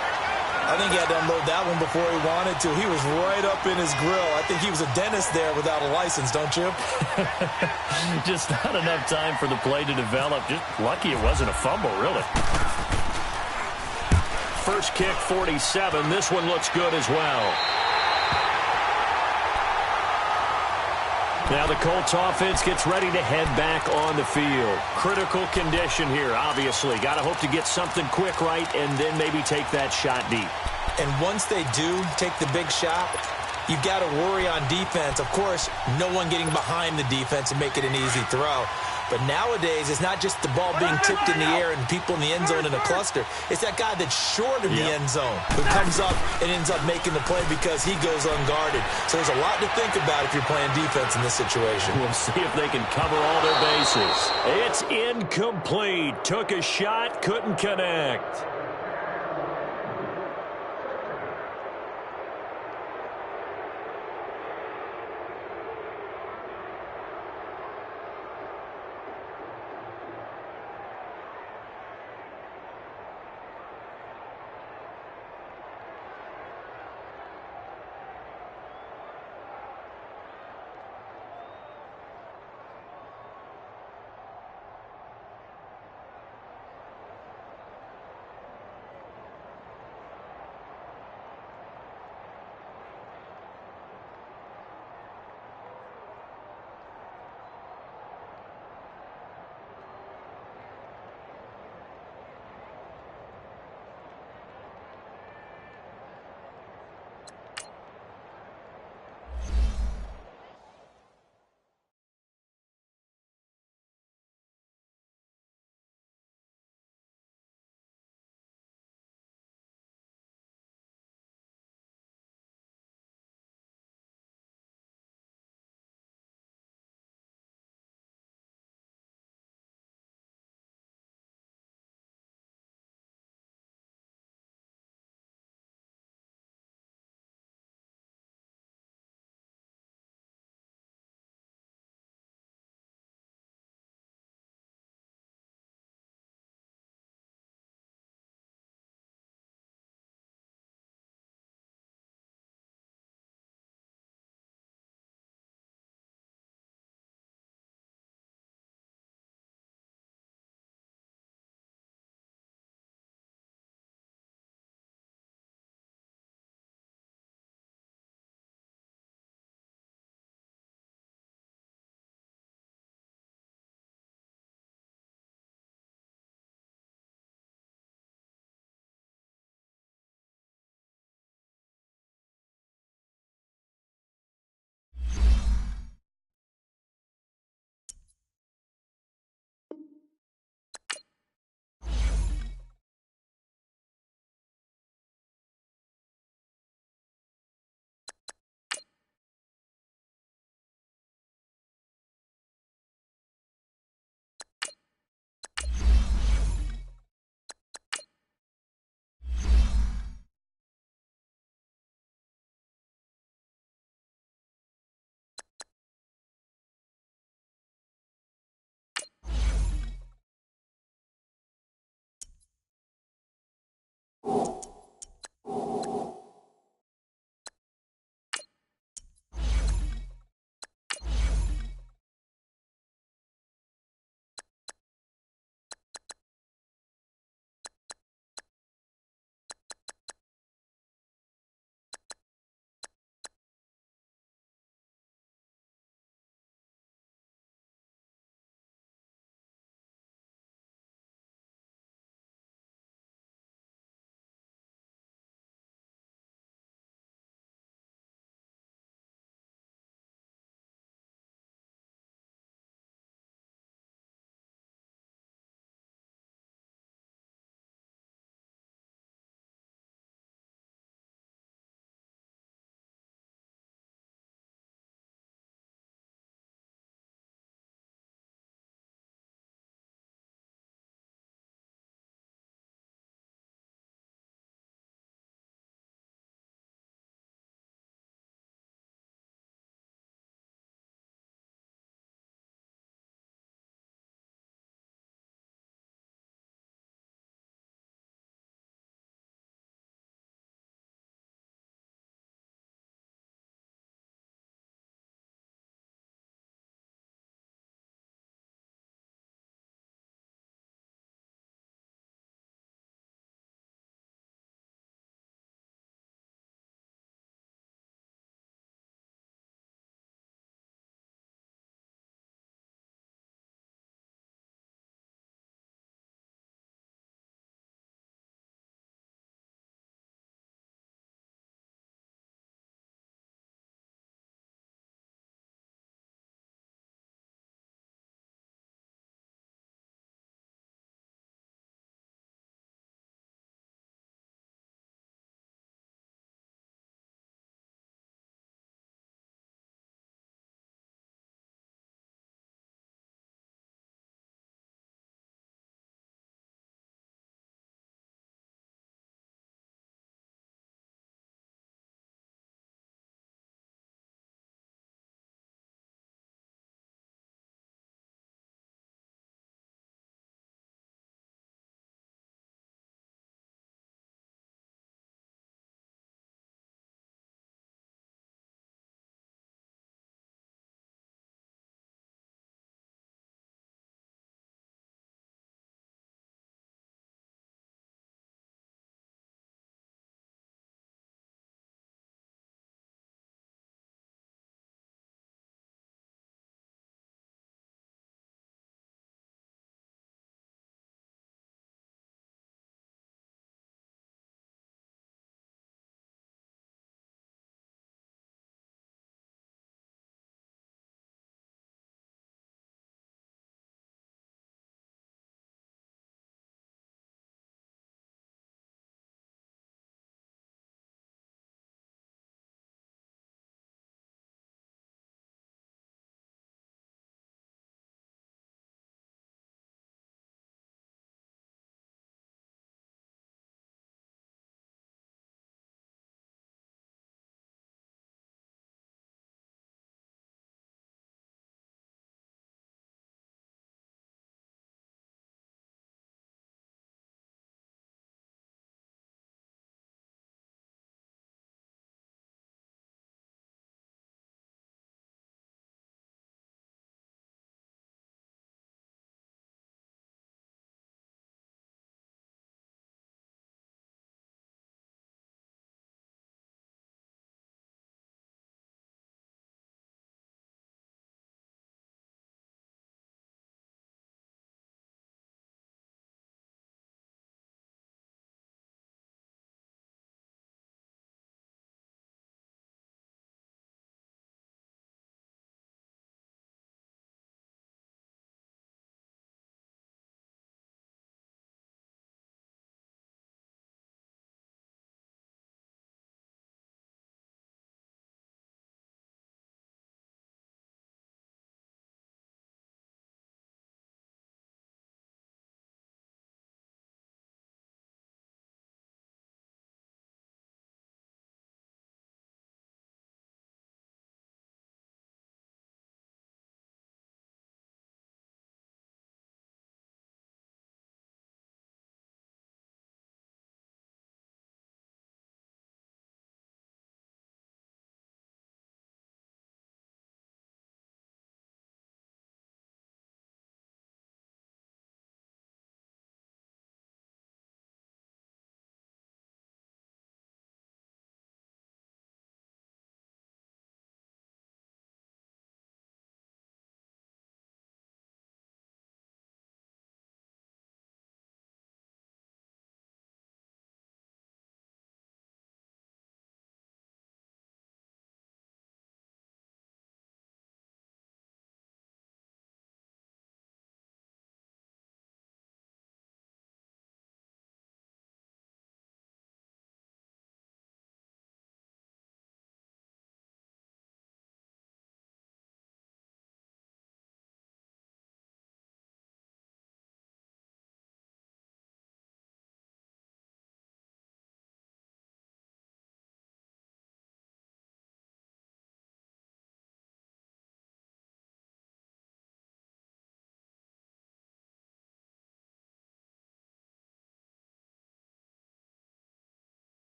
I think he had to unload that one before he wanted to. He was right up in his grill. I think he was a dentist there without a license, don't you? Just not enough time for the play to develop. Just lucky it wasn't a fumble, really. First kick, 47. This one looks good as well. Now the Colts offense gets ready to head back on the field. Critical condition here, obviously. Got to hope to get something quick right and then maybe take that shot deep. And once they do take the big shot, you've got to worry on defense. Of course, no one getting behind the defense and make it an easy throw. But nowadays, it's not just the ball being tipped in the air and people in the end zone in a cluster. It's that guy that's short of the end zone who comes up and ends up making the play because he goes unguarded. So there's a lot to think about if you're playing defense in this situation. We'll see if they can cover all their bases. It's incomplete. Took a shot, couldn't connect.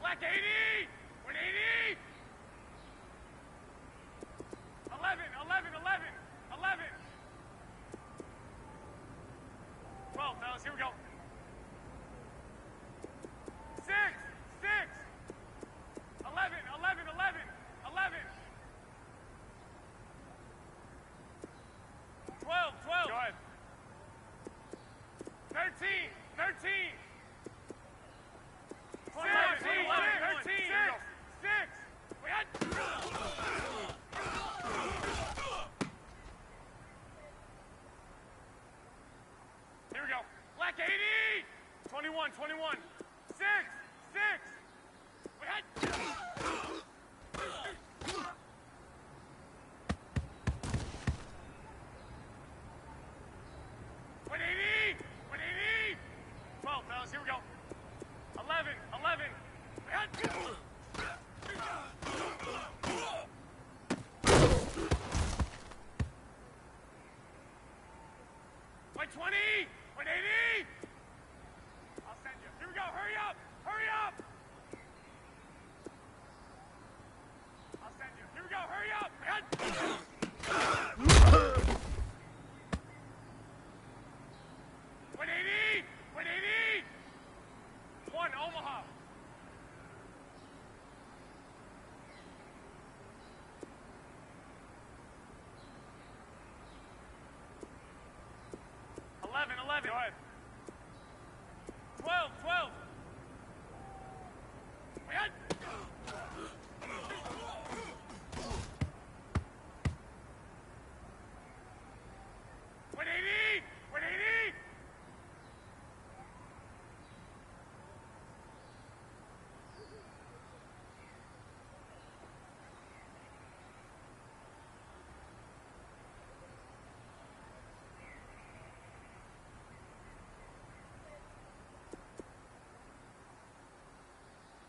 Black 80! 180! 11, 11, 11, 11. 12, fellas, here we go. 6, 6. 11, 11, 11, 11. 12, 12. Go ahead. 13, 13. 21, 21. 6, 6. We had... 180, 180. 12, fellas, here we go. 11, 11. We had... 120, 180. I'll send you. Here we go. Hurry up. Hurry up. I'll send you. Here we go. Hurry up. 180. 180. 1, Omaha. Go ahead. 12, 12. We had... 180, 180.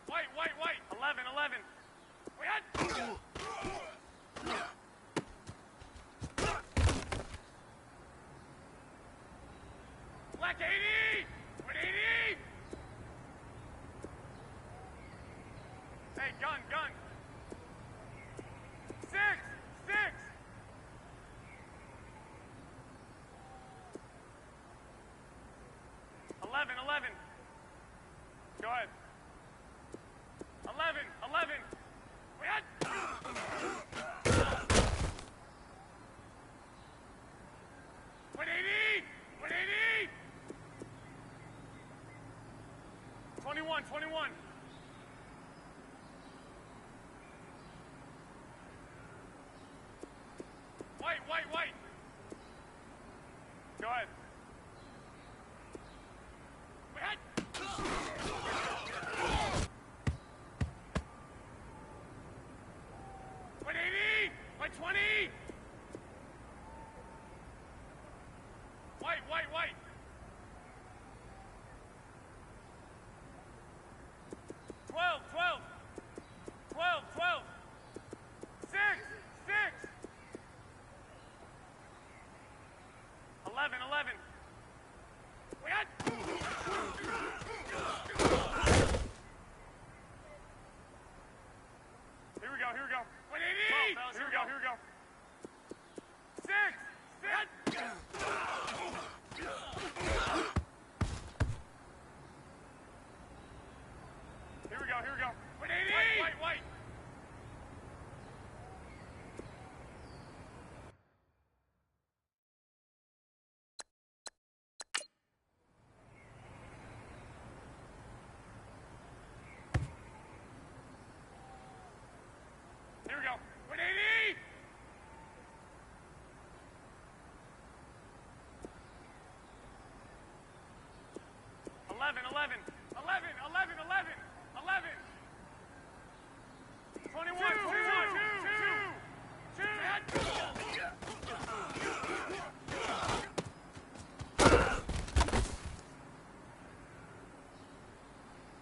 White, white, white. 11, 11. We had... Black 80! 180! Hey, gun, gun. 6, 6. 11, 11. Go ahead. 11, 11. We had... 180, 180. 21, 21. White, white, white. Go ahead. We had... 180, 120. White, white, white. 21, 2.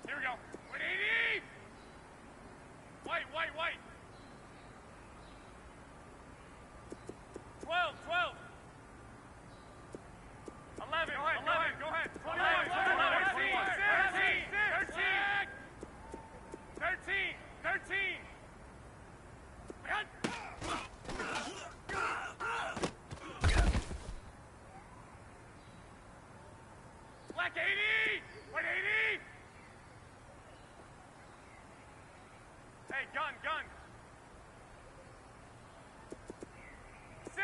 Here we go. 180. White. 12. 11. Go ahead. 13. Black 80. 180. Hey, gun. 6.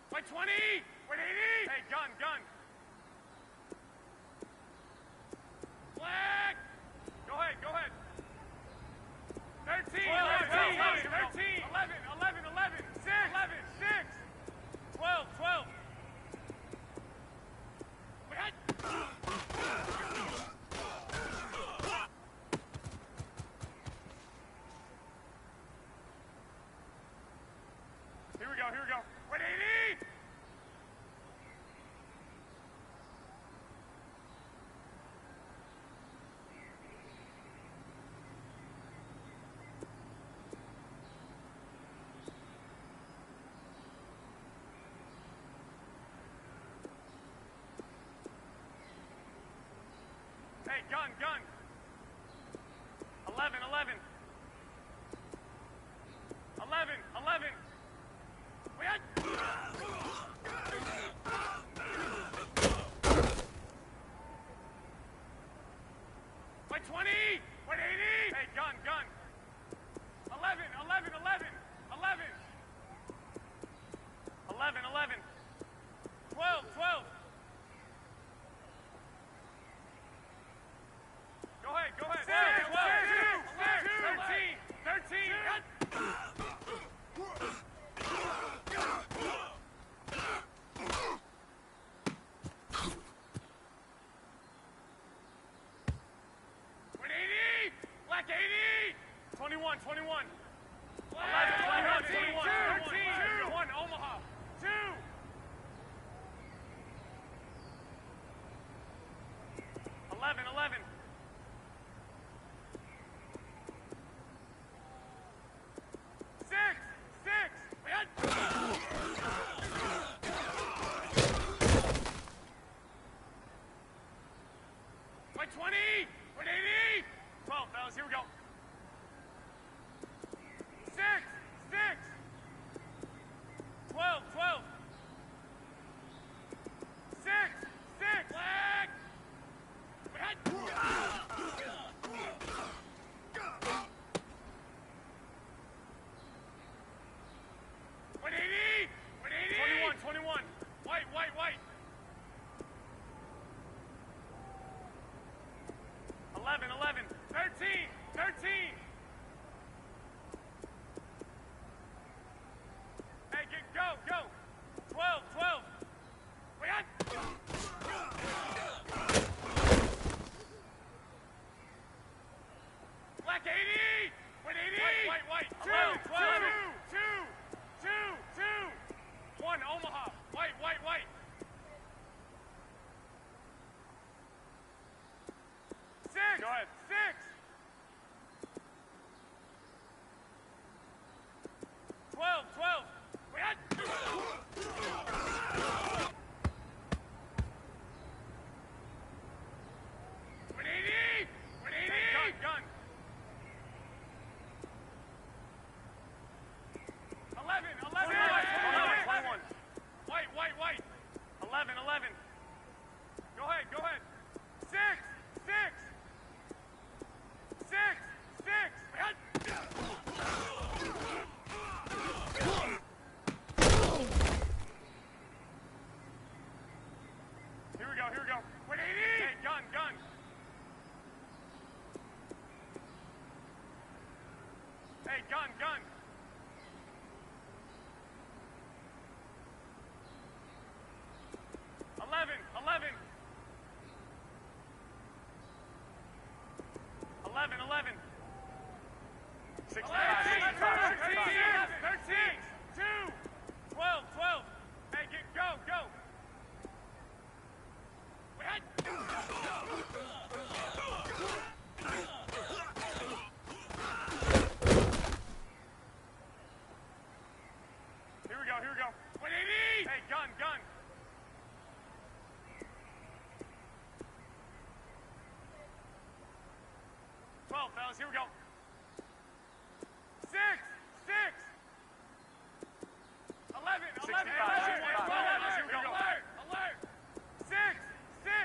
White 20. 180. Hey, gun. Black. Go ahead. 13. 11. 6. 12. Here we go. 180. Hey, gun. 11. 20. 180. Hey, gun. 11. 12. Go ahead. 6. 13. 11, 11. 65, 13, 2, 12, 12. Hey, go, go. Here we go, here we go. 180! Hey, gun, gun. 12, fellas, here we go. 6, 11, 11, 11, 12, here we go. Alert, alert. 6, 6.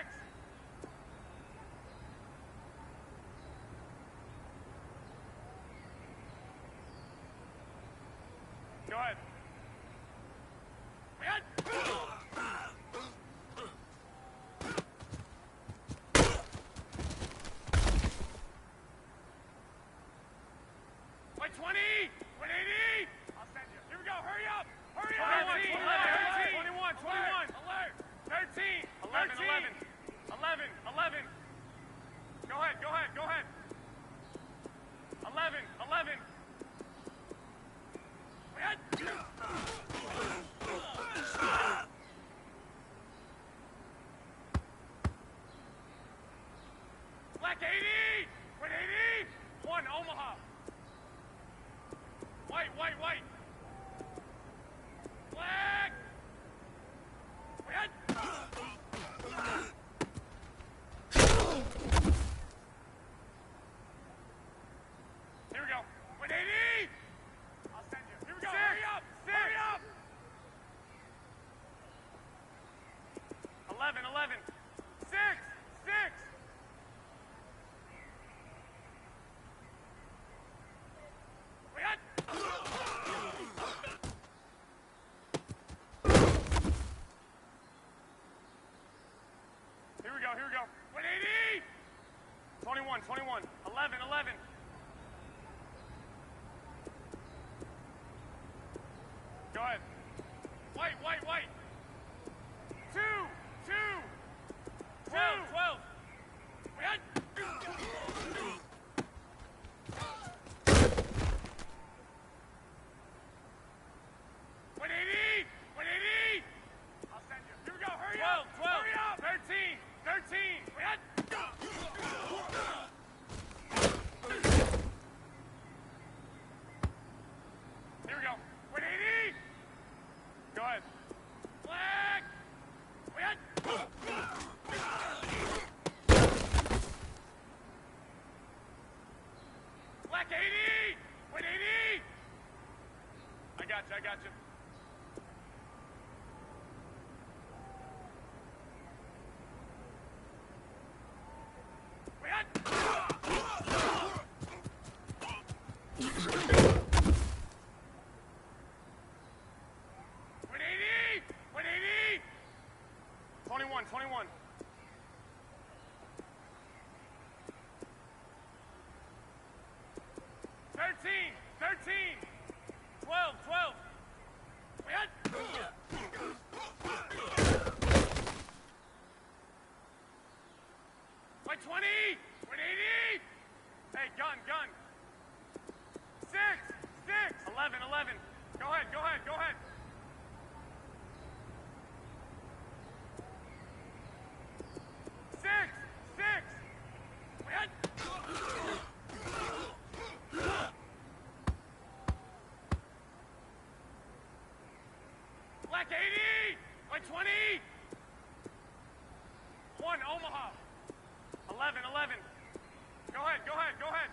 Go ahead. Wait, 20, 180. I'll send you. Here we go. Hurry up. Hurry up. 21, 21. Alert. 13, 11, 11. 11, 11. Go ahead, go ahead, go ahead. 11, 11. Black 80! 180! 1, Omaha. White, white, white. Black! Here we go. 180! I'll send you. Here we go. Hurry up! Hurry up! 11, 11. 6, 6. Here we go, here we go. 180! 21, 21. 11, 11. Go ahead. White, white, white. 2, 2. 12, 12. I'll send you. Here we go. Hurry up. 12, 12. Hurry up. 13, 13. Here we go. 180. Go ahead. Black. Black 80. 180. I got you. I got you. Wait, 20! 180! Hey, gun, gun. 6, 6. 11, 11. Go ahead, go ahead, go ahead. 6, 6. Black 80! Wait, 20! 1, Omaha. 11, 11. Go ahead, go ahead, go ahead.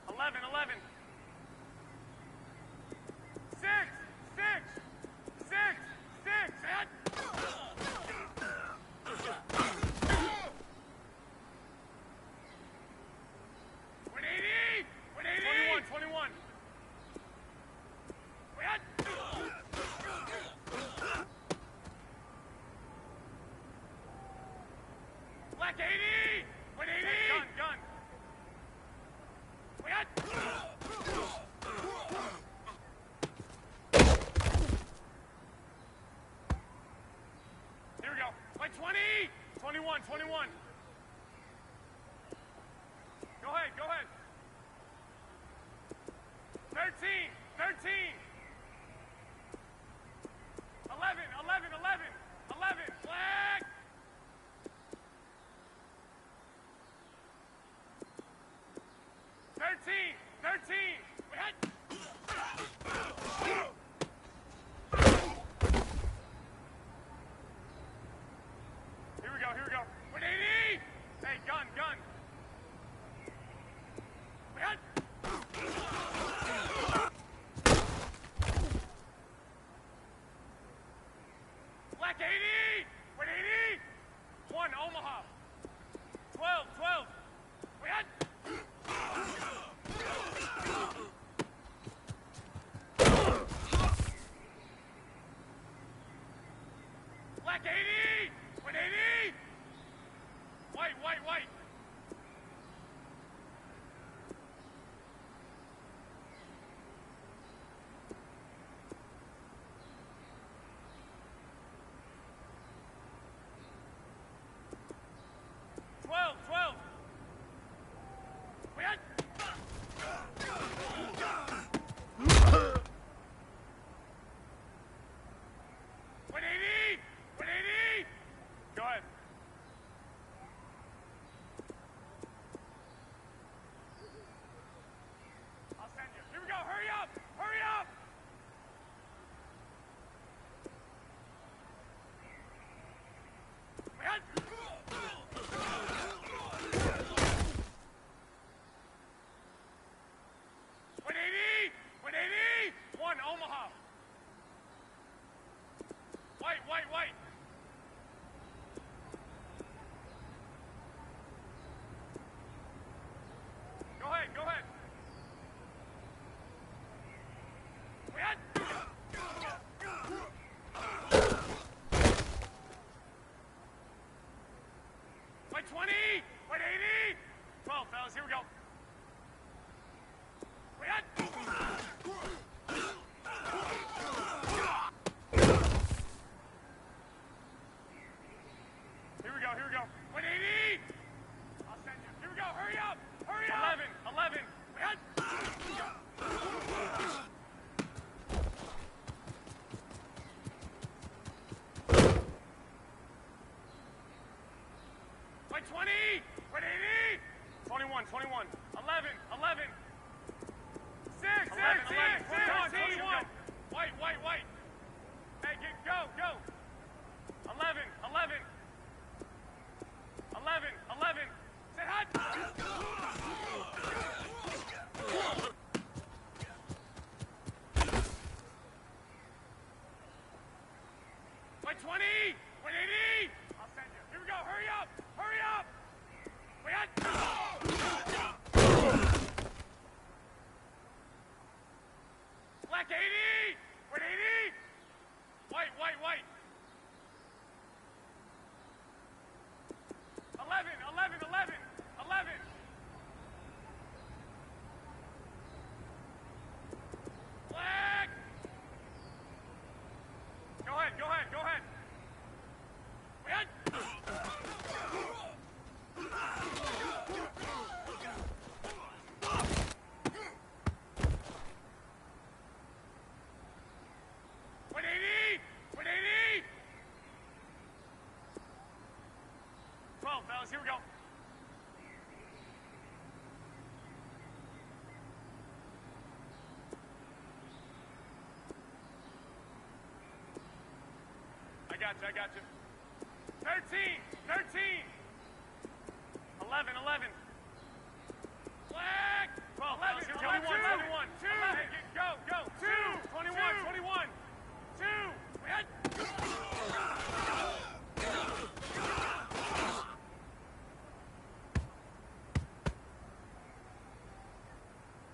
11, 11. 6, 6. 6, 6. 180! 180! 21, 21. Black 80! 180! Hey, gun, gun. Here we go. Wait, 20! 21, 21. Go ahead. 13. 13. 11. 11. 11. 11. Flag. 13. 13. We had. Here we go. Here we go. 180. Hey, gun. Gun. We had. Black 80. 180. 1 Omaha. 12. 12. We had. Black 80! 180! White, white, white. Twelve. We had. 180! 180! Go ahead. I'll send you. Here we go. Hurry up! Hurry up! We had. 180! 180! 1 Omaha. White, white, white. Go ahead, go ahead. We had. White 20, white 80. 12, fellas, here we go. We had. Here we go, here we go. 180! I'll send you. Here we go, hurry up! Hurry up! 11. We had. Like 20! 180! 21. 11. 6. 11. White. Hey, go. 11. 11. Say hot! White 20! 180! I'll send you. Here we go. Hurry up! We had. Black 80! 180! White. 11. Black! Go ahead. We had. Fellas, here we go. I got you. 13. 11. Black. 12. 11. 21. 2. Go. 2. 21. 2. We had.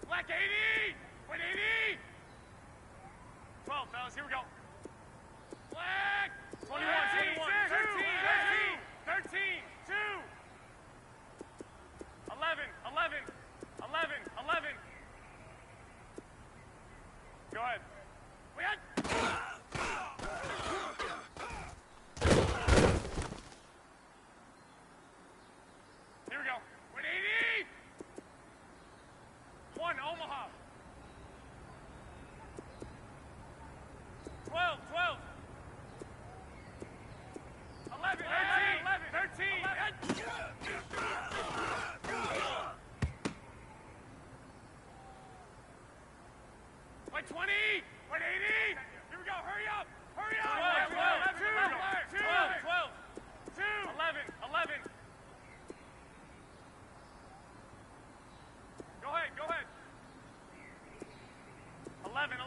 Black 80! 180! 12, fellas, here we go. Black! 21, 13, 2! 11. Go ahead. We had. Here we go. 180!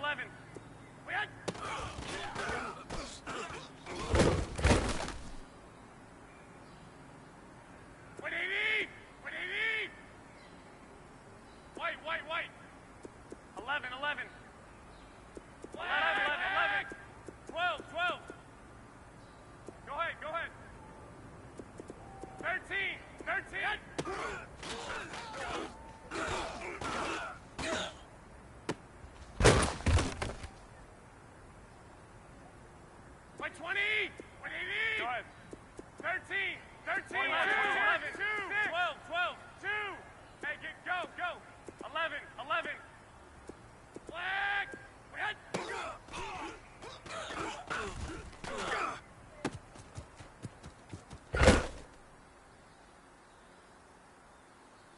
11. We had... 180! 180! White. 11. 11. 12. Go ahead. 13. 20. 180. Go ahead. 13. 11. 12. 2. Hey, go. 11. Flag. We had...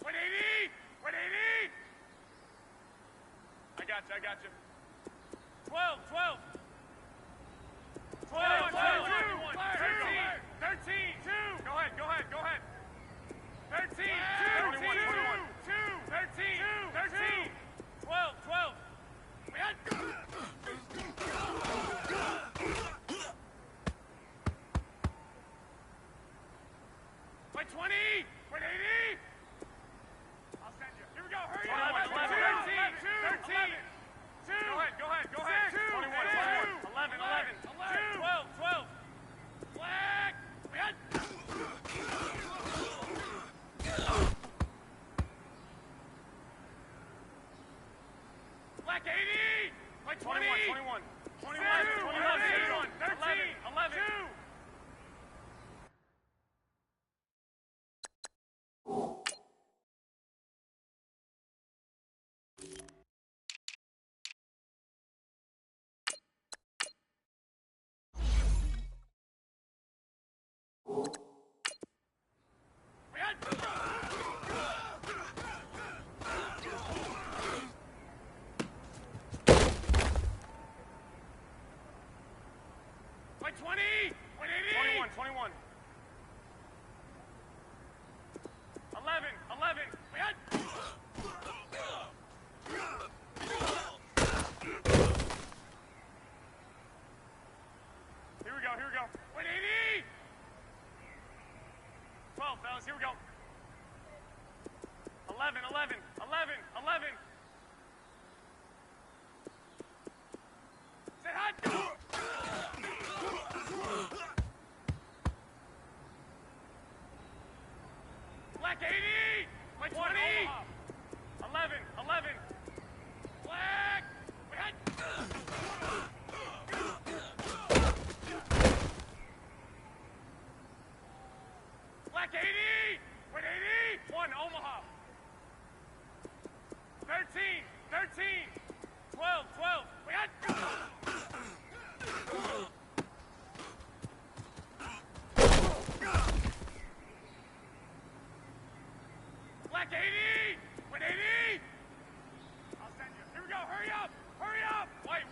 180. I got you. 12. 13. Go ahead. 13. 12. We had... 20. 180. I'll send you. Here we go. Hurry up. 13. 2. Go ahead. 21. 11. 12. Flag. We had... Black 80. 20. 21. 13. 11. 2. We had... 20. 180. 21. 11. We had... Here we go. 180. 12, fellas. Here we go. 11. Say hot. Black 80. 20. 11. Black. We had... Black 80. 180. 1 Omaha. 13. 12. We had... Black 80. 180. I'll send you. Here we go. Hurry up. White.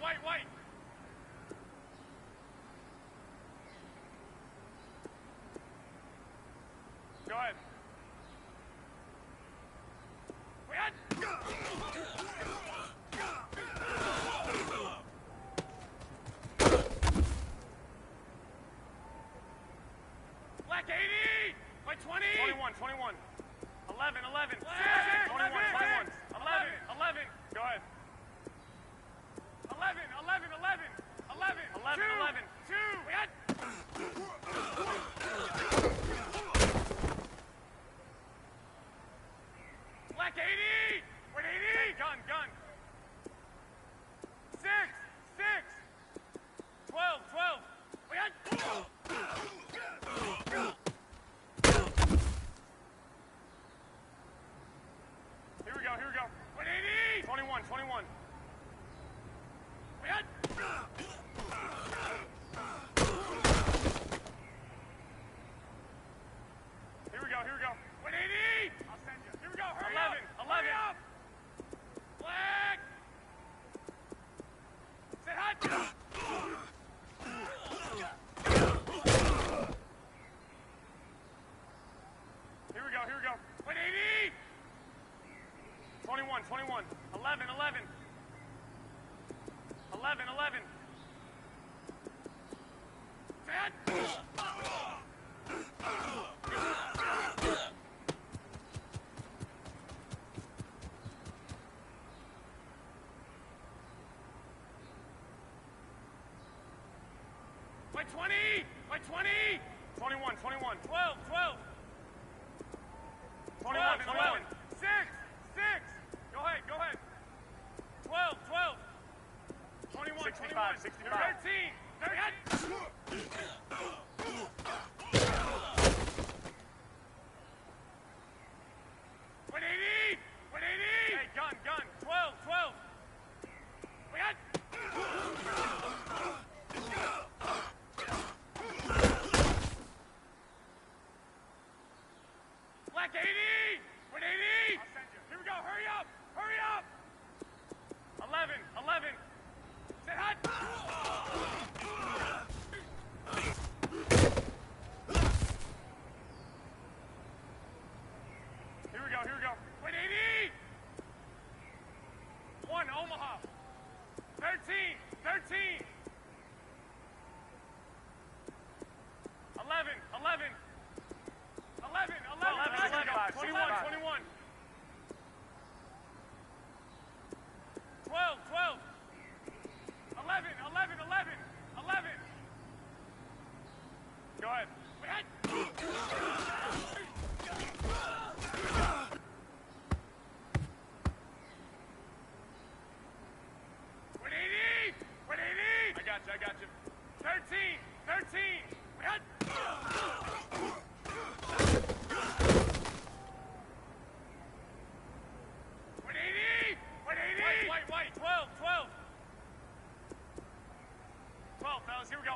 Go ahead. We had... Black 80. 20. 21. 11. 21. 11. Go ahead. 11. 2. We had... Black 80. 180. Gun. 6. 12. We had... Here we go. 180. 21. We had... Here we go. 180. I'll send you. Here we go. Hurry 11. Up. Flag. Say hot. Here we go. 180. 21. 11. 11, 11. Set. By 20! By 20! 21, 21, 12, 12. 21, 21. 6, 6. Go ahead, go ahead. 12, 12. 21, 65, 65. 13, 13. 180, 180. Hey, gun, gun. 12, 12. We got. Black 80! 180! I'll send you. Here we go. Hurry up! Hurry up! 11, 11. Sit hot! Here we go, here we go. 180! 1, Omaha. 13, 13. 11, 11. 11, 11, 21, 21. 12, 12. 11, 11, 11. 11. Go ahead. We had. 180. 180. I got you. 13, 13. We had. 180! 180! White, white, 12, 12. 12, fellas, here we go.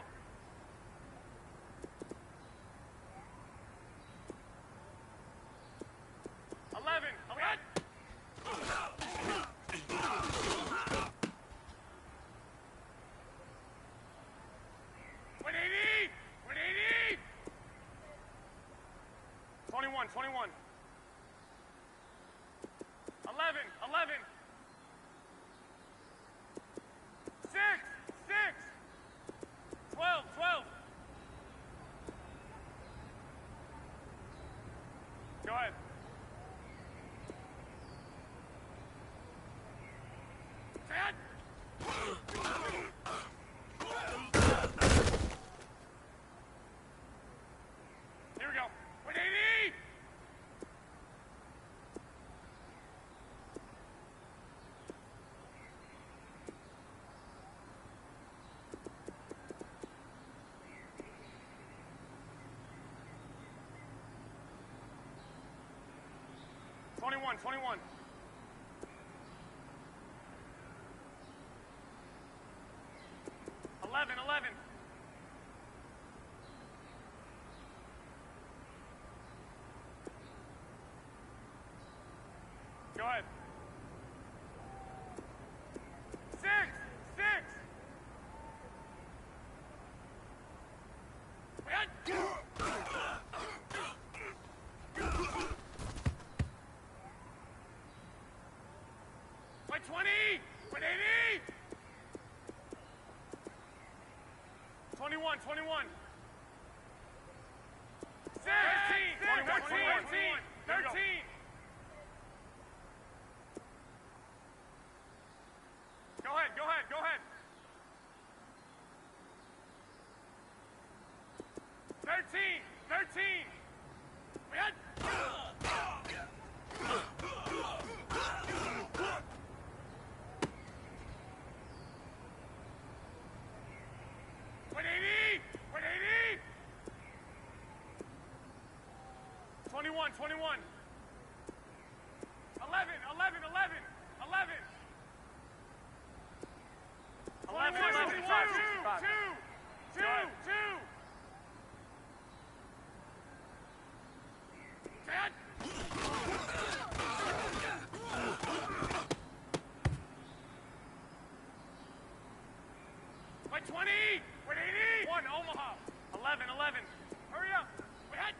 Twenty-one, 21. 11, 11. 6, 6. 12, 12. Go ahead. Set. Here we go. 180. 21, 21. 11, 11. Go ahead. 6, 6. We had. 20, 180. 21, 21. 13, 21, 13. 13. Go ahead, go ahead, go ahead. 13, 13. We had. 21, 21. 11, 11, 11. 11. 11, 11, 2, 2, 2, 2. 10. 20, 180. 1, Omaha. 11, 11. Hurry up. We had.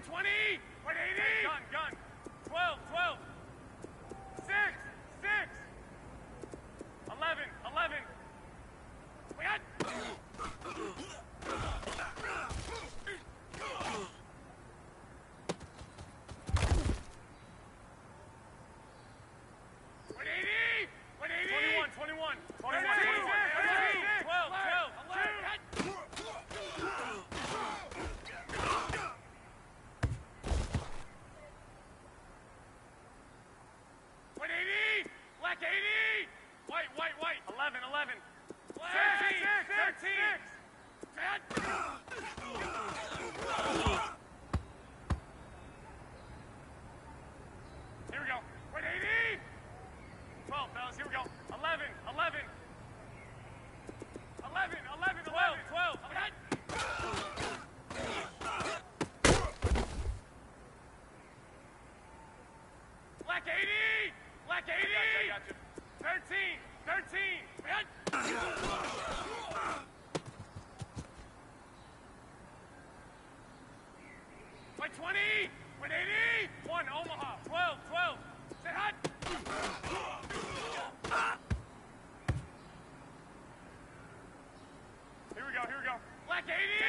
20, 180. Gun, gun. 12, 12. 180. 180. 21. 21. 13. 12. 180. Black 80. White. 11. 13. Here we go. 180. 12, fellas. Here we go. 11. 12. Black 80. Black 80. I got you. 13. White 20. 180. 1 Omaha. 12. Say hot. Here we go. Black 80.